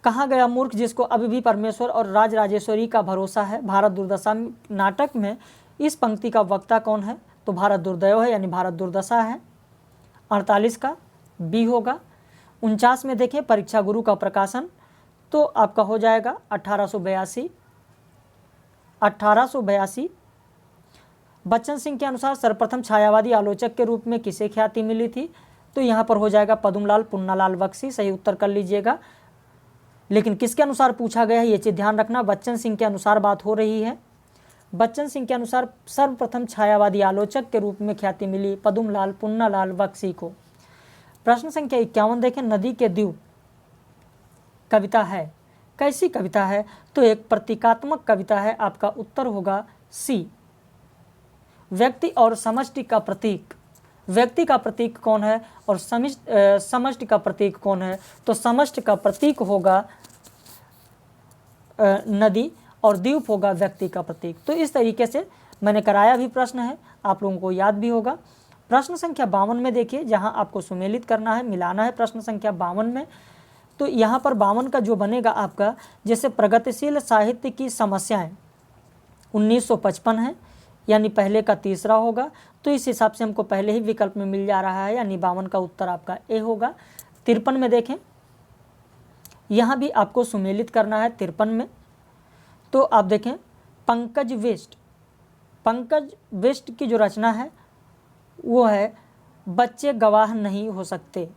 कहा गया मूर्ख जिसको अभी भी परमेश्वर और राज राजेश्वरी का भरोसा है? भारत दुर्दशा नाटक में इस पंक्ति का वक्ता कौन है? तो भारत दुर्दयो है, यानी भारत दुर्दशा है। 48 का बी होगा। 49 में देखें, परीक्षा गुरु का प्रकाशन, तो आपका हो जाएगा 1882। 1882। बच्चन सिंह के अनुसार सर्वप्रथम छायावादी आलोचक के रूप में किसे ख्याति मिली थी? तो यहाँ पर हो जाएगा पद्मलाल पुन्नालाल बख्शी। सही उत्तर कर लीजिएगा। लेकिन किसके अनुसार पूछा गया है ये चीज़ ध्यान रखना, बच्चन सिंह के अनुसार बात हो रही है। बच्चन सिंह के अनुसार सर्वप्रथम छायावादी आलोचक के रूप में ख्याति मिली पद्मलाल पुन्नालाल बख्शी को। प्रश्न संख्या 51 देखें। नदी के द्वीप कविता है, कैसी कविता है? तो एक प्रतीकात्मक कविता है। आपका उत्तर होगा सी, व्यक्ति और समष्टि का प्रतीक। व्यक्ति का प्रतीक कौन है और समष्टि का प्रतीक कौन है? तो समष्टि का प्रतीक होगा नदी और द्वीप होगा व्यक्ति का प्रतीक। तो इस तरीके से मैंने कराया भी प्रश्न है, आप लोगों को याद भी होगा। प्रश्न संख्या 52 में देखिए, जहां आपको सुमेलित करना है, मिलाना है प्रश्न संख्या 52 में। तो यहाँ पर 52 का जो बनेगा आपका, जैसे प्रगतिशील साहित्य की समस्याएं 1955 है, यानी पहले का तीसरा होगा। तो इस हिसाब से हमको पहले ही विकल्प में मिल जा रहा है, यानी 52 का उत्तर आपका ए होगा। 53 में देखें, यहाँ भी आपको सुमेलित करना है 53 में। तो आप देखें, पंकज वेस्ट की जो रचना है वो है बच्चे गवाह नहीं हो सकते।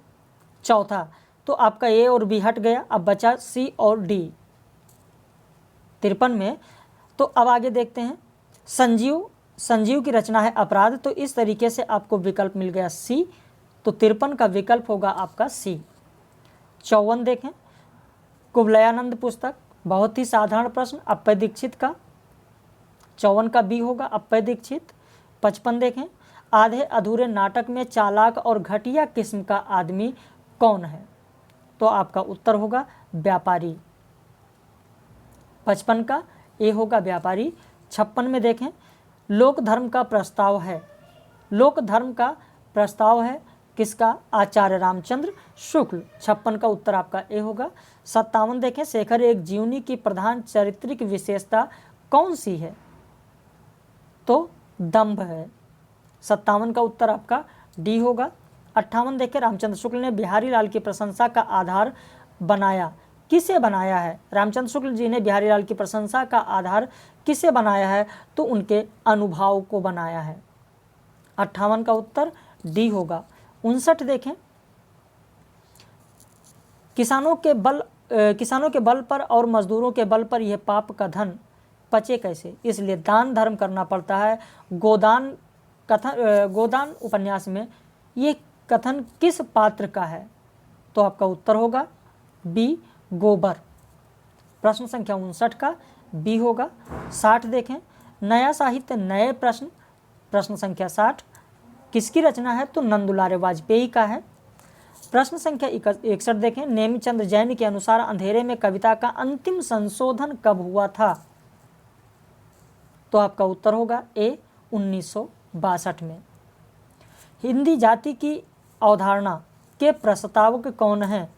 चौथा, तो आपका ए और बी हट गया, अब बचा सी और डी 53 में। तो अब आगे देखते हैं, संजीव की रचना है अपराध। तो इस तरीके से आपको विकल्प मिल गया सी। तो 53 का विकल्प होगा आपका सी। 54 देखें, कुवलयानंद पुस्तक, बहुत ही साधारण प्रश्न, अप्पय दीक्षित का। 54 का बी होगा, अप्पय दीक्षित। 55 देखें, आधे अधूरे नाटक में चालाक और घटिया किस्म का आदमी कौन है? तो आपका उत्तर होगा व्यापारी। 55 का ए होगा व्यापारी। 56 में देखें, लोक धर्म का प्रस्ताव है। लोक धर्म का प्रस्ताव है, किसका? आचार्य रामचंद्र शुक्ल। 56 का उत्तर आपका ए होगा। 57 देखें, शेखर एक जीवनी की प्रधान चारित्रिक विशेषता कौन सी है? तो दंभ है। 57 का उत्तर आपका डी होगा। 58 देखें, रामचंद्र शुक्ल ने बिहारी लाल की प्रशंसा का आधार बनाया, किसे बनाया है? रामचंद्र शुक्ल जी ने बिहारी लाल की प्रशंसा का आधार किसे बनाया है? तो उनके अनुभव को बनाया है। 58 का उत्तर डी होगा। 59 देखें, किसानों के बल पर और मजदूरों के बल पर यह पाप का धन पचे कैसे? इसलिए दान धर्म करना पड़ता है। गोदान उपन्यास में ये कथन किस पात्र का है? तो आपका उत्तर होगा बी, गोबर। प्रश्न संख्या 59 का बी होगा। 60 देखें, नया साहित्य नए प्रश्न, प्रश्न संख्या 60 किसकी रचना है? तो नंदुलारे वाजपेयी का है। प्रश्न संख्या 61 देखें, नेमिचंद जैन के अनुसार अंधेरे में कविता का अंतिम संशोधन कब हुआ था? तो आपका उत्तर होगा ए, 1962 में। हिंदी जाति की अवधारणा के प्रस्तावक कौन हैं?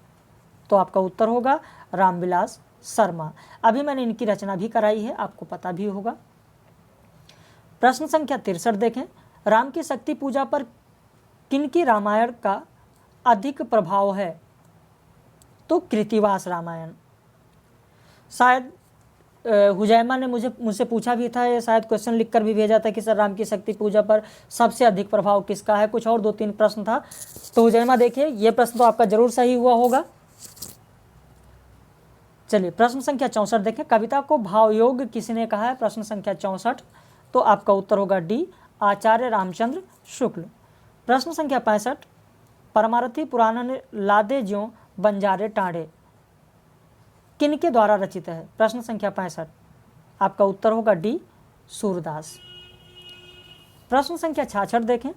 तो आपका उत्तर होगा रामविलास शर्मा। अभी मैंने इनकी रचना भी कराई है, आपको पता भी होगा। प्रश्न संख्या 63 देखें, राम की शक्ति पूजा पर किनकी रामायण का अधिक प्रभाव है? तो कृतिवास रामायण। शायद हुजैमा ने मुझसे पूछा भी था, ये शायद क्वेश्चन लिखकर भी भेजा था कि सर राम की शक्ति पूजा पर सबसे अधिक प्रभाव किसका है। कुछ और 2-3 प्रश्न था, तो हुजैमा देखिए ये प्रश्न तो आपका जरूर सही हुआ होगा। चलिए प्रश्न संख्या 64 देखें, कविता को भावयोग किसने कहा है? प्रश्न संख्या 64, तो आपका उत्तर होगा डी, आचार्य रामचंद्र शुक्ल। प्रश्न संख्या 65, परमारथी पुराण लादे ज्यों बंजारे टाढ़े किनके द्वारा रचित है? प्रश्न संख्या 65, आपका उत्तर होगा डी, सूरदास। प्रश्न संख्या 66 देखें,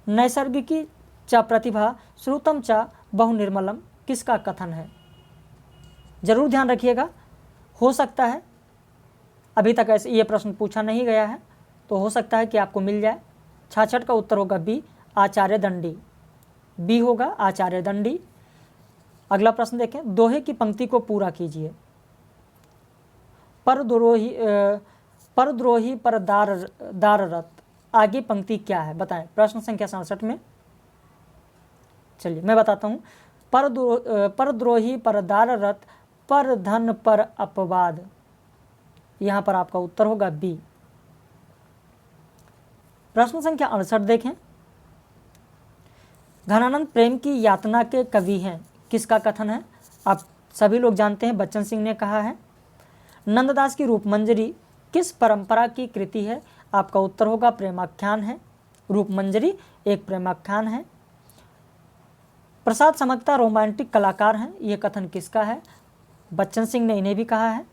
नैसर्गिकी च प्रतिभा श्रुतम च बहुनिर्मलम किसका कथन है? जरूर ध्यान रखिएगा, हो सकता है अभी तक ऐसे ये प्रश्न पूछा नहीं गया है, तो हो सकता है कि आपको मिल जाए। 66 का उत्तर होगा बी, आचार्य दंडी। बी होगा आचार्य दंडी। अगला प्रश्न देखें, दोहे की पंक्ति को पूरा कीजिए। परद्रोही पर दाररत, आगे पंक्ति क्या है बताएं? प्रश्न संख्या 67 में। चलिए मैं बताता हूँ, परद्रोही पर दाररत, पर धन पर अपवाद, यहाँ पर आपका उत्तर होगा बी। प्रश्न संख्या 68 देखें, घनानंद प्रेम की यातना के कवि हैं, किसका कथन है? आप सभी लोग जानते हैं, बच्चन सिंह ने कहा है। नंददास की रूपमंजरी किस परंपरा की कृति है? आपका उत्तर होगा प्रेमाख्यान है। रूपमंजरी एक प्रेमाख्यान है। प्रसाद समक्ता रोमांटिक कलाकार हैं, यह कथन किसका है? बच्चन सिंह ने इन्हें भी कहा है।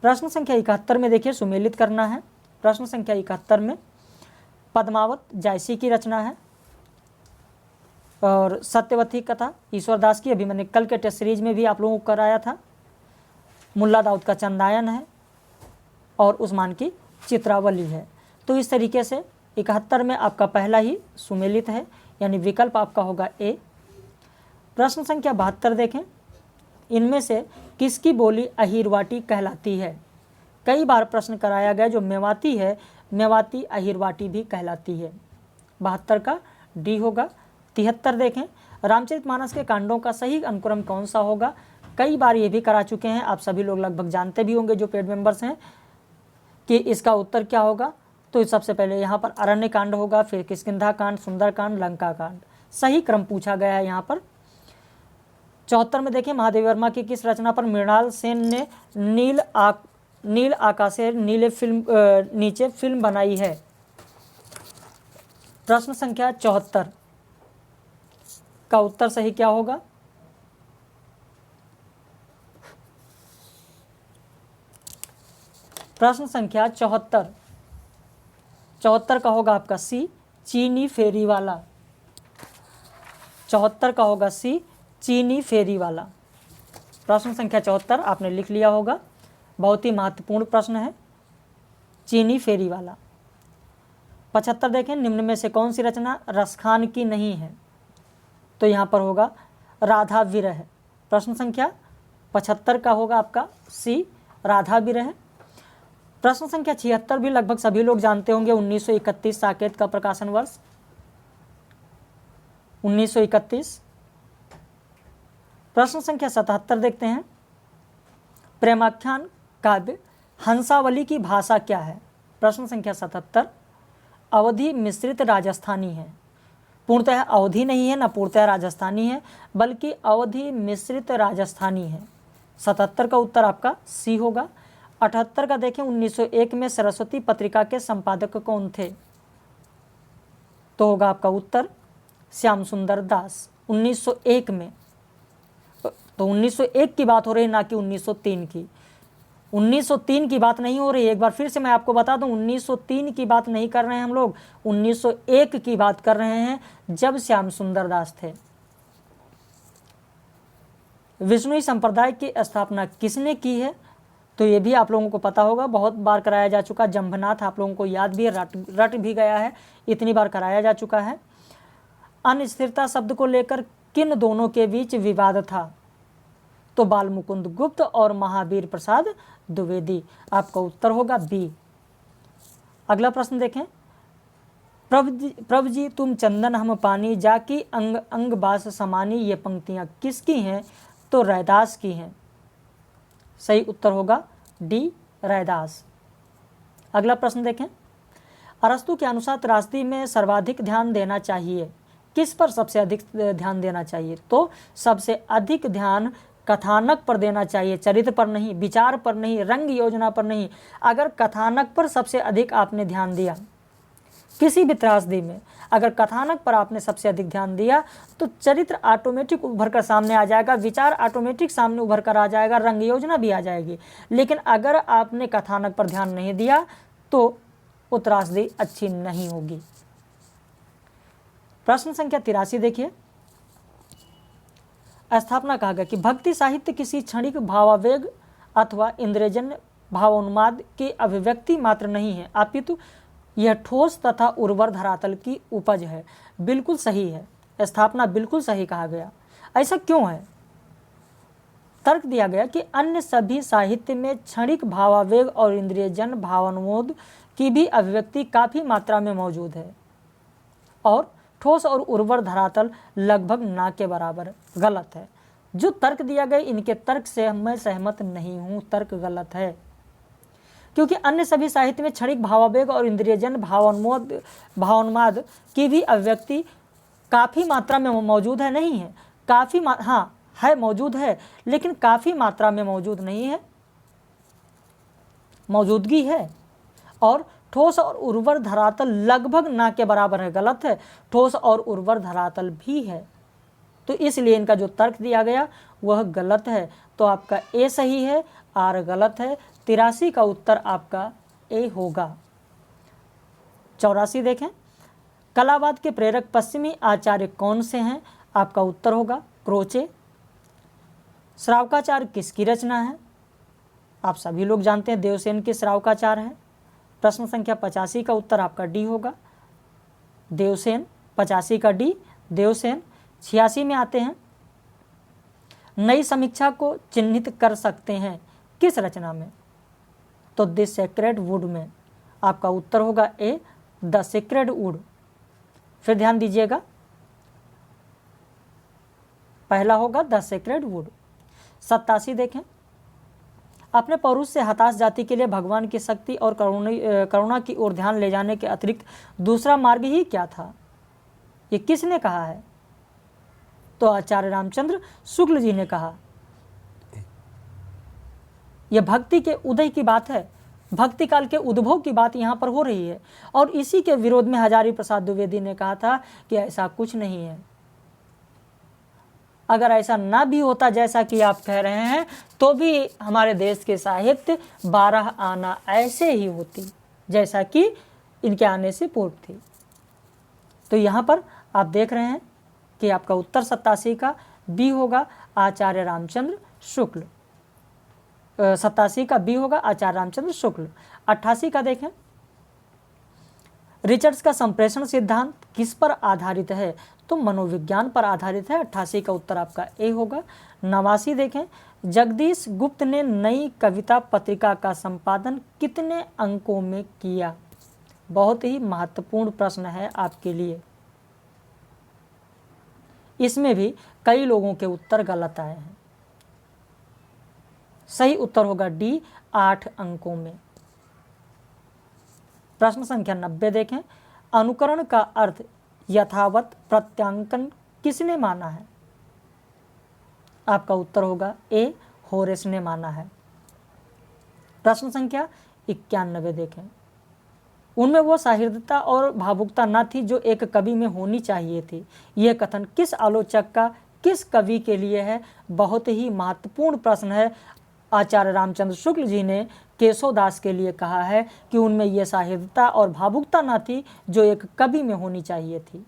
प्रश्न संख्या 71 में देखिए, सुमेलित करना है। प्रश्न संख्या 71 में पद्मावत जायसी की रचना है और सत्यवती कथा ईश्वरदास की, अभी मैंने कल के टेस्ट सीरीज में भी आप लोगों को कराया था। मुल्ला दाऊद का चंदायन है और उस्मान की चित्रावली है। तो इस तरीके से 71 में आपका पहला ही सुमेलित है, यानी विकल्प आपका होगा ए। प्रश्न संख्या 72 देखें, इनमें से किसकी बोली अहिरवाटी कहलाती है? कई बार प्रश्न कराया गया, जो मेवाती है, मेवाती अहिरवाटी भी कहलाती है। 72 का डी होगा। 73 देखें, रामचरितमानस के कांडों का सही अनुक्रम कौन सा होगा? कई बार ये भी करा चुके हैं, आप सभी लोग लगभग जानते भी होंगे जो पेड मेंबर्स हैं कि इसका उत्तर क्या होगा। तो सबसे पहले यहाँ पर अरण्य कांड होगा, फिर किष्किंधा कांड, सुंदर कांड, लंका कांड। सही क्रम पूछा गया है यहाँ पर। 74 में देखें, महादेव वर्मा की किस रचना पर मृणाल सेन ने नील आकाशे नीचे फिल्म बनाई है? प्रश्न संख्या 74 का उत्तर सही क्या होगा? प्रश्न संख्या 74 का होगा आपका सी, चीनी फेरी वाला। 74 का होगा सी, चीनी फेरी वाला। प्रश्न संख्या 74 आपने लिख लिया होगा, बहुत ही महत्वपूर्ण प्रश्न है, चीनी फेरी वाला। 75 देखें, निम्न में से कौन सी रचना रसखान की नहीं है? तो यहाँ पर होगा राधा विरह। प्रश्न संख्या 75 का होगा आपका सी, राधा विरह। प्रश्न संख्या 76 भी लगभग सभी लोग जानते होंगे, 1931 साकेत का प्रकाशन वर्ष 1931। प्रश्न संख्या 77 देखते हैं, प्रेमाख्यान काव्य हंसावली की भाषा क्या है? प्रश्न संख्या 77 अवधी मिश्रित राजस्थानी है। पूर्णतः अवधी नहीं है, ना पूर्णतः राजस्थानी है, बल्कि अवधी मिश्रित राजस्थानी है। 77 का उत्तर आपका सी होगा। 78 का देखें, 1901 में सरस्वती पत्रिका के संपादक कौन थे? तो होगा आपका उत्तर श्याम सुंदर दास। 1901 में, तो 1901 की बात हो रही है, ना कि 1903 की। 1903 की बात नहीं हो रही है, एक बार फिर से मैं आपको बता दूं, 1903 की बात नहीं कर रहे हैं हम लोग, 1901 की बात कर रहे हैं, जब श्याम सुंदर दास थे। विष्णुई संप्रदाय की स्थापना किसने की है? तो ये भी आप लोगों को पता होगा, बहुत बार कराया जा चुका। जंभनाथ आप लोगों को याद भी है, रट भी गया है, इतनी बार कराया जा चुका है। अनिश्चितता शब्द को लेकर किन दोनों के बीच विवाद था? तो बाल मुकुंद गुप्त और महावीर प्रसाद द्विवेदी। आपका उत्तर होगा बी। अगला प्रश्न देखें, प्रभु जी तुम चंदन हम पानी, जाकी अंग अंग बास समानी, ये पंक्तियां किसकी हैं? तो रैदास की हैं। सही उत्तर होगा डी, रैदास। अगला प्रश्न देखें, अरस्तु के अनुसार त्रासदी में सर्वाधिक ध्यान देना चाहिए, किस पर सबसे अधिक ध्यान देना चाहिए? तो सबसे अधिक ध्यान कथानक पर देना चाहिए, चरित्र पर नहीं, विचार पर नहीं, रंग योजना पर नहीं। अगर कथानक पर सबसे अधिक आपने ध्यान दिया किसी भी त्रासदी में, अगर कथानक पर आपने सबसे अधिक ध्यान दिया, तो चरित्र ऑटोमेटिक उभर कर सामने आ जाएगा, विचार ऑटोमेटिक सामने उभर कर आ जाएगा, रंग योजना भी आ जाएगी। लेकिन अगर आपने कथानक पर ध्यान नहीं दिया तो वो त्रासदी अच्छी नहीं होगी। प्रश्न संख्या 83 देखिए, स्थापना कहा गया कि भक्ति साहित्य किसी क्षणिक भावावेग अथवा इंद्रियजन्य भावोन्माद की अभिव्यक्ति मात्र नहीं है, अपितु यह ठोस तथा उर्वर धरातल की उपज है। बिल्कुल सही है, स्थापना बिल्कुल सही कहा गया। ऐसा क्यों है? तर्क दिया गया कि अन्य सभी साहित्य में क्षणिक भावावेग और इंद्रियजन्य भावानुमोद की भी अभिव्यक्ति काफ़ी मात्रा में मौजूद है, और ठोस और उर्वर धरातल लगभग ना के बराबर। गलत है। जो तर्क दिया गया, इनके तर्क से मैं सहमत नहीं हूँ, तर्क गलत है। क्योंकि अन्य सभी साहित्य में क्षणिक भावावेग और इंद्रियजन्य भावोन्माद की भी अभिव्यक्ति काफ़ी मात्रा में मौजूद है, नहीं है, काफ़ी हाँ है, मौजूद है, लेकिन काफ़ी मात्रा में मौजूद नहीं है, मौजूदगी है। और ठोस और उर्वर धरातल लगभग ना के बराबर है। गलत है, ठोस और उर्वर धरातल भी है। तो इसलिए इनका जो तर्क दिया गया वह गलत है। तो आपका ए सही है, आर गलत है। 83 का उत्तर आपका ए होगा। 84 देखें, कलावाद के प्रेरक पश्चिमी आचार्य कौन से हैं? आपका उत्तर होगा क्रोचे। श्रावकाचार किसकी रचना है? आप सभी लोग जानते हैं, देवसेन के श्रावकाचार है। प्रश्न संख्या 85 का उत्तर आपका डी होगा, देवसेन। 85 का डी, देवसेन। 86 में आते हैं, नई समीक्षा को चिन्हित कर सकते हैं किस रचना में? तो द सेक्रेड वुड में। आपका उत्तर होगा ए, द सेक्रेड वुड। फिर ध्यान दीजिएगा, पहला होगा द सेक्रेड वुड। 87 देखें, अपने पौरुष से हताश जाति के लिए भगवान की शक्ति और करुणा की ओर ध्यान ले जाने के अतिरिक्त दूसरा मार्ग ही क्या था? ये किसने कहा है? तो आचार्य रामचंद्र शुक्ल जी ने कहा। यह भक्ति के उदय की बात है, भक्ति काल के उद्भव की बात यहाँ पर हो रही है। और इसी के विरोध में हजारी प्रसाद द्विवेदी ने कहा था कि ऐसा कुछ नहीं है। अगर ऐसा ना भी होता जैसा कि आप कह रहे हैं, तो भी हमारे देश के साहित्य 12 आना ऐसे ही होती जैसा कि इनके आने से पूर्व थी। तो यहाँ पर आप देख रहे हैं कि आपका उत्तर 87 का बी होगा, आचार्य रामचंद्र शुक्ल। 87 का बी होगा, आचार्य रामचंद्र शुक्ल। 88 का देखें, रिचर्ड्स का संप्रेषण सिद्धांत किस पर आधारित है? तो मनोविज्ञान पर आधारित है। 88 का उत्तर आपका ए होगा। 89 देखें, जगदीश गुप्त ने नई कविता पत्रिका का संपादन कितने अंकों में किया? बहुत ही महत्वपूर्ण प्रश्न है आपके लिए। इसमें भी कई लोगों के उत्तर गलत आए हैं। सही उत्तर होगा डी, 8 अंकों में। प्रश्न संख्या 90 देखें, अनुकरण का अर्थ यथावत प्रत्यांकन किसने माना है? आपका उत्तर होगा ए, होरेस ने माना है। प्रश्न संख्या 91 देखें, उनमें वो सहृदयता और भावुकता न थी जो एक कवि में होनी चाहिए थी। यह कथन किस आलोचक का, किस कवि के लिए है? बहुत ही महत्वपूर्ण प्रश्न है। आचार्य रामचंद्र शुक्ल जी ने केशव दास के लिए कहा है कि उनमें यह सहृदयता और भावुकता न थी जो एक कवि में होनी चाहिए थी।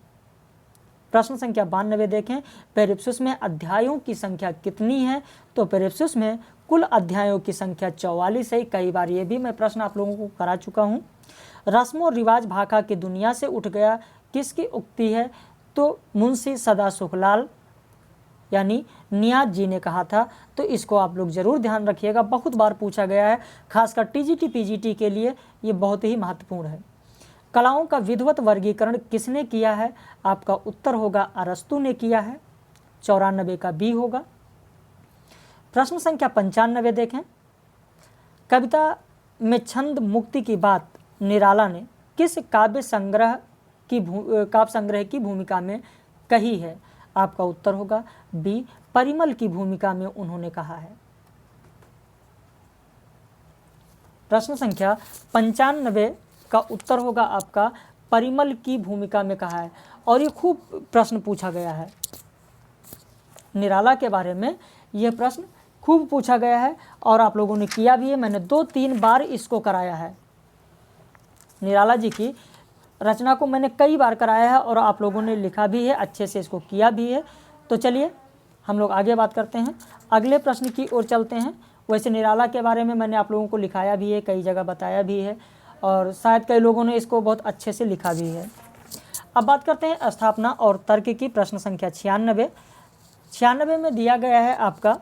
प्रश्न संख्या 92 देखें, पेरिप्सुस में अध्यायों की संख्या कितनी है? तो पेरिप्सुस में कुल अध्यायों की संख्या 44 है। कई बार ये भी मैं प्रश्न आप लोगों को करा चुका हूँ। रस्म और रिवाज भाखा की दुनिया से उठ गया किसकी उक्ति है? तो मुंशी सदा सुखलाल यानी नियाज जी ने कहा था। तो इसको आप लोग जरूर ध्यान रखिएगा, बहुत बार पूछा गया है, खासकर टीजीटी पीजीटी के लिए ये बहुत ही महत्वपूर्ण है। कलाओं का विधिवत वर्गीकरण किसने किया है? आपका उत्तर होगा अरस्तु ने किया है। 94 का बी होगा। प्रश्न संख्या 95 देखें, कविता में छंद मुक्ति की बात निराला ने किस काव्य संग्रह की भूमिका में कही है? आपका उत्तर होगा बी, परिमल की भूमिका में उन्होंने कहा है। प्रश्न संख्या 95 का उत्तर होगा आपका परिमल की भूमिका में कहा है। और ये खूब प्रश्न पूछा गया है निराला के बारे में, यह प्रश्न खूब पूछा गया है और आप लोगों ने किया भी है। मैंने 2-3 बार इसको कराया है। निराला जी की रचना को मैंने कई बार कराया है और आप लोगों ने लिखा भी है, अच्छे से इसको किया भी है। तो चलिए हम लोग आगे बात करते हैं, अगले प्रश्न की ओर चलते हैं। वैसे निराला के बारे में मैंने आप लोगों को लिखाया भी है, कई जगह बताया भी है और शायद कई लोगों ने इसको बहुत अच्छे से लिखा भी है। अब बात करते हैं स्थापना और तर्क की। प्रश्न संख्या 96 में दिया गया है आपका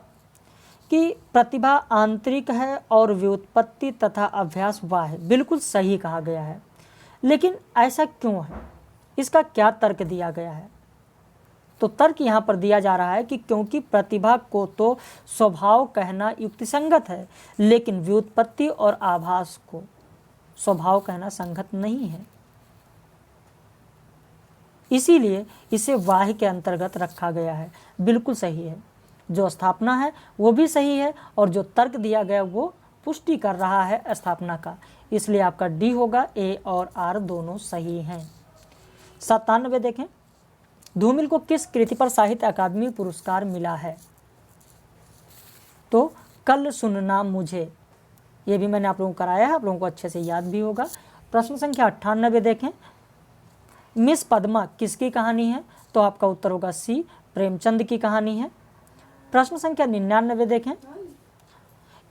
कि प्रतिभा आंतरिक है और व्युत्पत्ति तथा अभ्यास बाह्य। बिल्कुल सही कहा गया है, लेकिन ऐसा क्यों है? इसका क्या तर्क दिया गया है? तो तर्क यहाँ पर दिया जा रहा है कि क्योंकि प्रतिभा को तो स्वभाव कहना युक्तिसंगत है, लेकिन व्युत्पत्ति और आभास को स्वभाव कहना संगत नहीं है, इसीलिए इसे वाह्य के अंतर्गत रखा गया है। बिल्कुल सही है, जो स्थापना है वो भी सही है और जो तर्क दिया गया वो पुष्टि कर रहा है स्थापना का, इसलिए आपका डी होगा। ए और आर दोनों सही हैं। 97 देखें, धूमिल को किस कृति पर साहित्य अकादमी पुरस्कार मिला है? तो कल सुनना मुझे, ये भी मैंने आप लोगों को कराया है, आप लोगों को अच्छे से याद भी होगा। प्रश्न संख्या 98 देखें, मिस पद्मा किसकी कहानी है? तो आपका उत्तर होगा सी, प्रेमचंद की कहानी है। प्रश्न संख्या 99 देखें,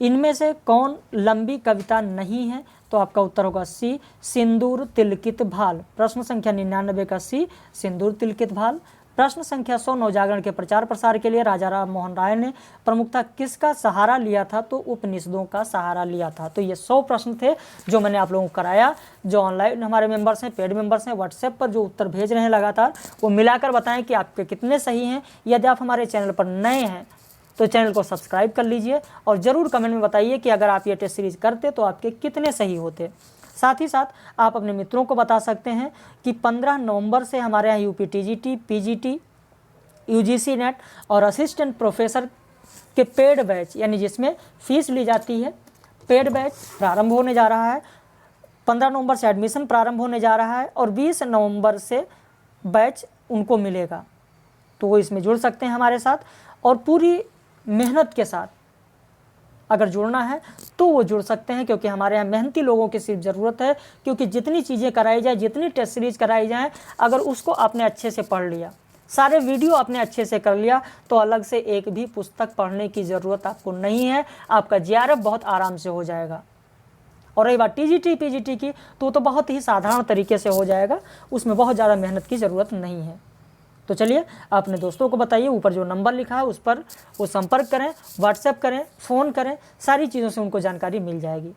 इनमें से कौन लंबी कविता नहीं है? तो आपका उत्तर होगा सी, सिंदूर तिलकित भाल। प्रश्न संख्या 99 का सी, सिंदूर तिलकित भाल। प्रश्न संख्या 100, नवजागरण के प्रचार प्रसार के लिए राजा राम मोहन राय ने प्रमुखता किसका सहारा लिया था? तो उपनिषदों का सहारा लिया था। तो ये 100 प्रश्न थे जो मैंने आप लोगों को कराया। जो ऑनलाइन हमारे मेंबर्स हैं, पेड मेंबर्स हैं, व्हाट्सएप पर जो उत्तर भेज रहे हैं लगातार, वो मिलाकर बताएं कि आपके कितने सही हैं। यदि आप हमारे चैनल पर नए हैं तो चैनल को सब्सक्राइब कर लीजिए और ज़रूर कमेंट में बताइए कि अगर आप ये टेस्ट सीरीज करते तो आपके कितने सही होते। साथ ही साथ आप अपने मित्रों को बता सकते हैं कि 15 नवंबर से हमारे यहाँ UP TGT, PGT, UGC net और असिस्टेंट प्रोफेसर के पेड बैच यानी जिसमें फीस ली जाती है, पेड बैच प्रारंभ होने जा रहा है। 15 नवंबर से एडमिशन प्रारंभ होने जा रहा है और 20 नवंबर से बैच उनको मिलेगा, तो वो इसमें जुड़ सकते हैं हमारे साथ। और पूरी मेहनत के साथ अगर जुड़ना है तो वो जुड़ सकते हैं, क्योंकि हमारे यहाँ मेहनती लोगों की सिर्फ ज़रूरत है। क्योंकि जितनी चीज़ें कराई जाए, जितनी टेस्ट सीरीज कराई जाए, अगर उसको आपने अच्छे से पढ़ लिया, सारे वीडियो आपने अच्छे से कर लिया, तो अलग से एक भी पुस्तक पढ़ने की ज़रूरत आपको नहीं है। आपका जीआरएफ बहुत आराम से हो जाएगा। और रही बात टीजीटी पीजीटी की, तो बहुत ही साधारण तरीके से हो जाएगा, उसमें बहुत ज़्यादा मेहनत की ज़रूरत नहीं है। तो चलिए अपने दोस्तों को बताइए, ऊपर जो नंबर लिखा है उस पर वो संपर्क करें, व्हाट्सएप करें, फ़ोन करें, सारी चीज़ों से उनको जानकारी मिल जाएगी।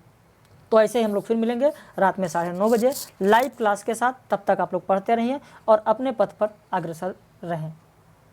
तो ऐसे ही हम लोग फिर मिलेंगे रात में 9:30 बजे लाइव क्लास के साथ। तब तक आप लोग पढ़ते रहिए और अपने पथ पर अग्रसर रहें।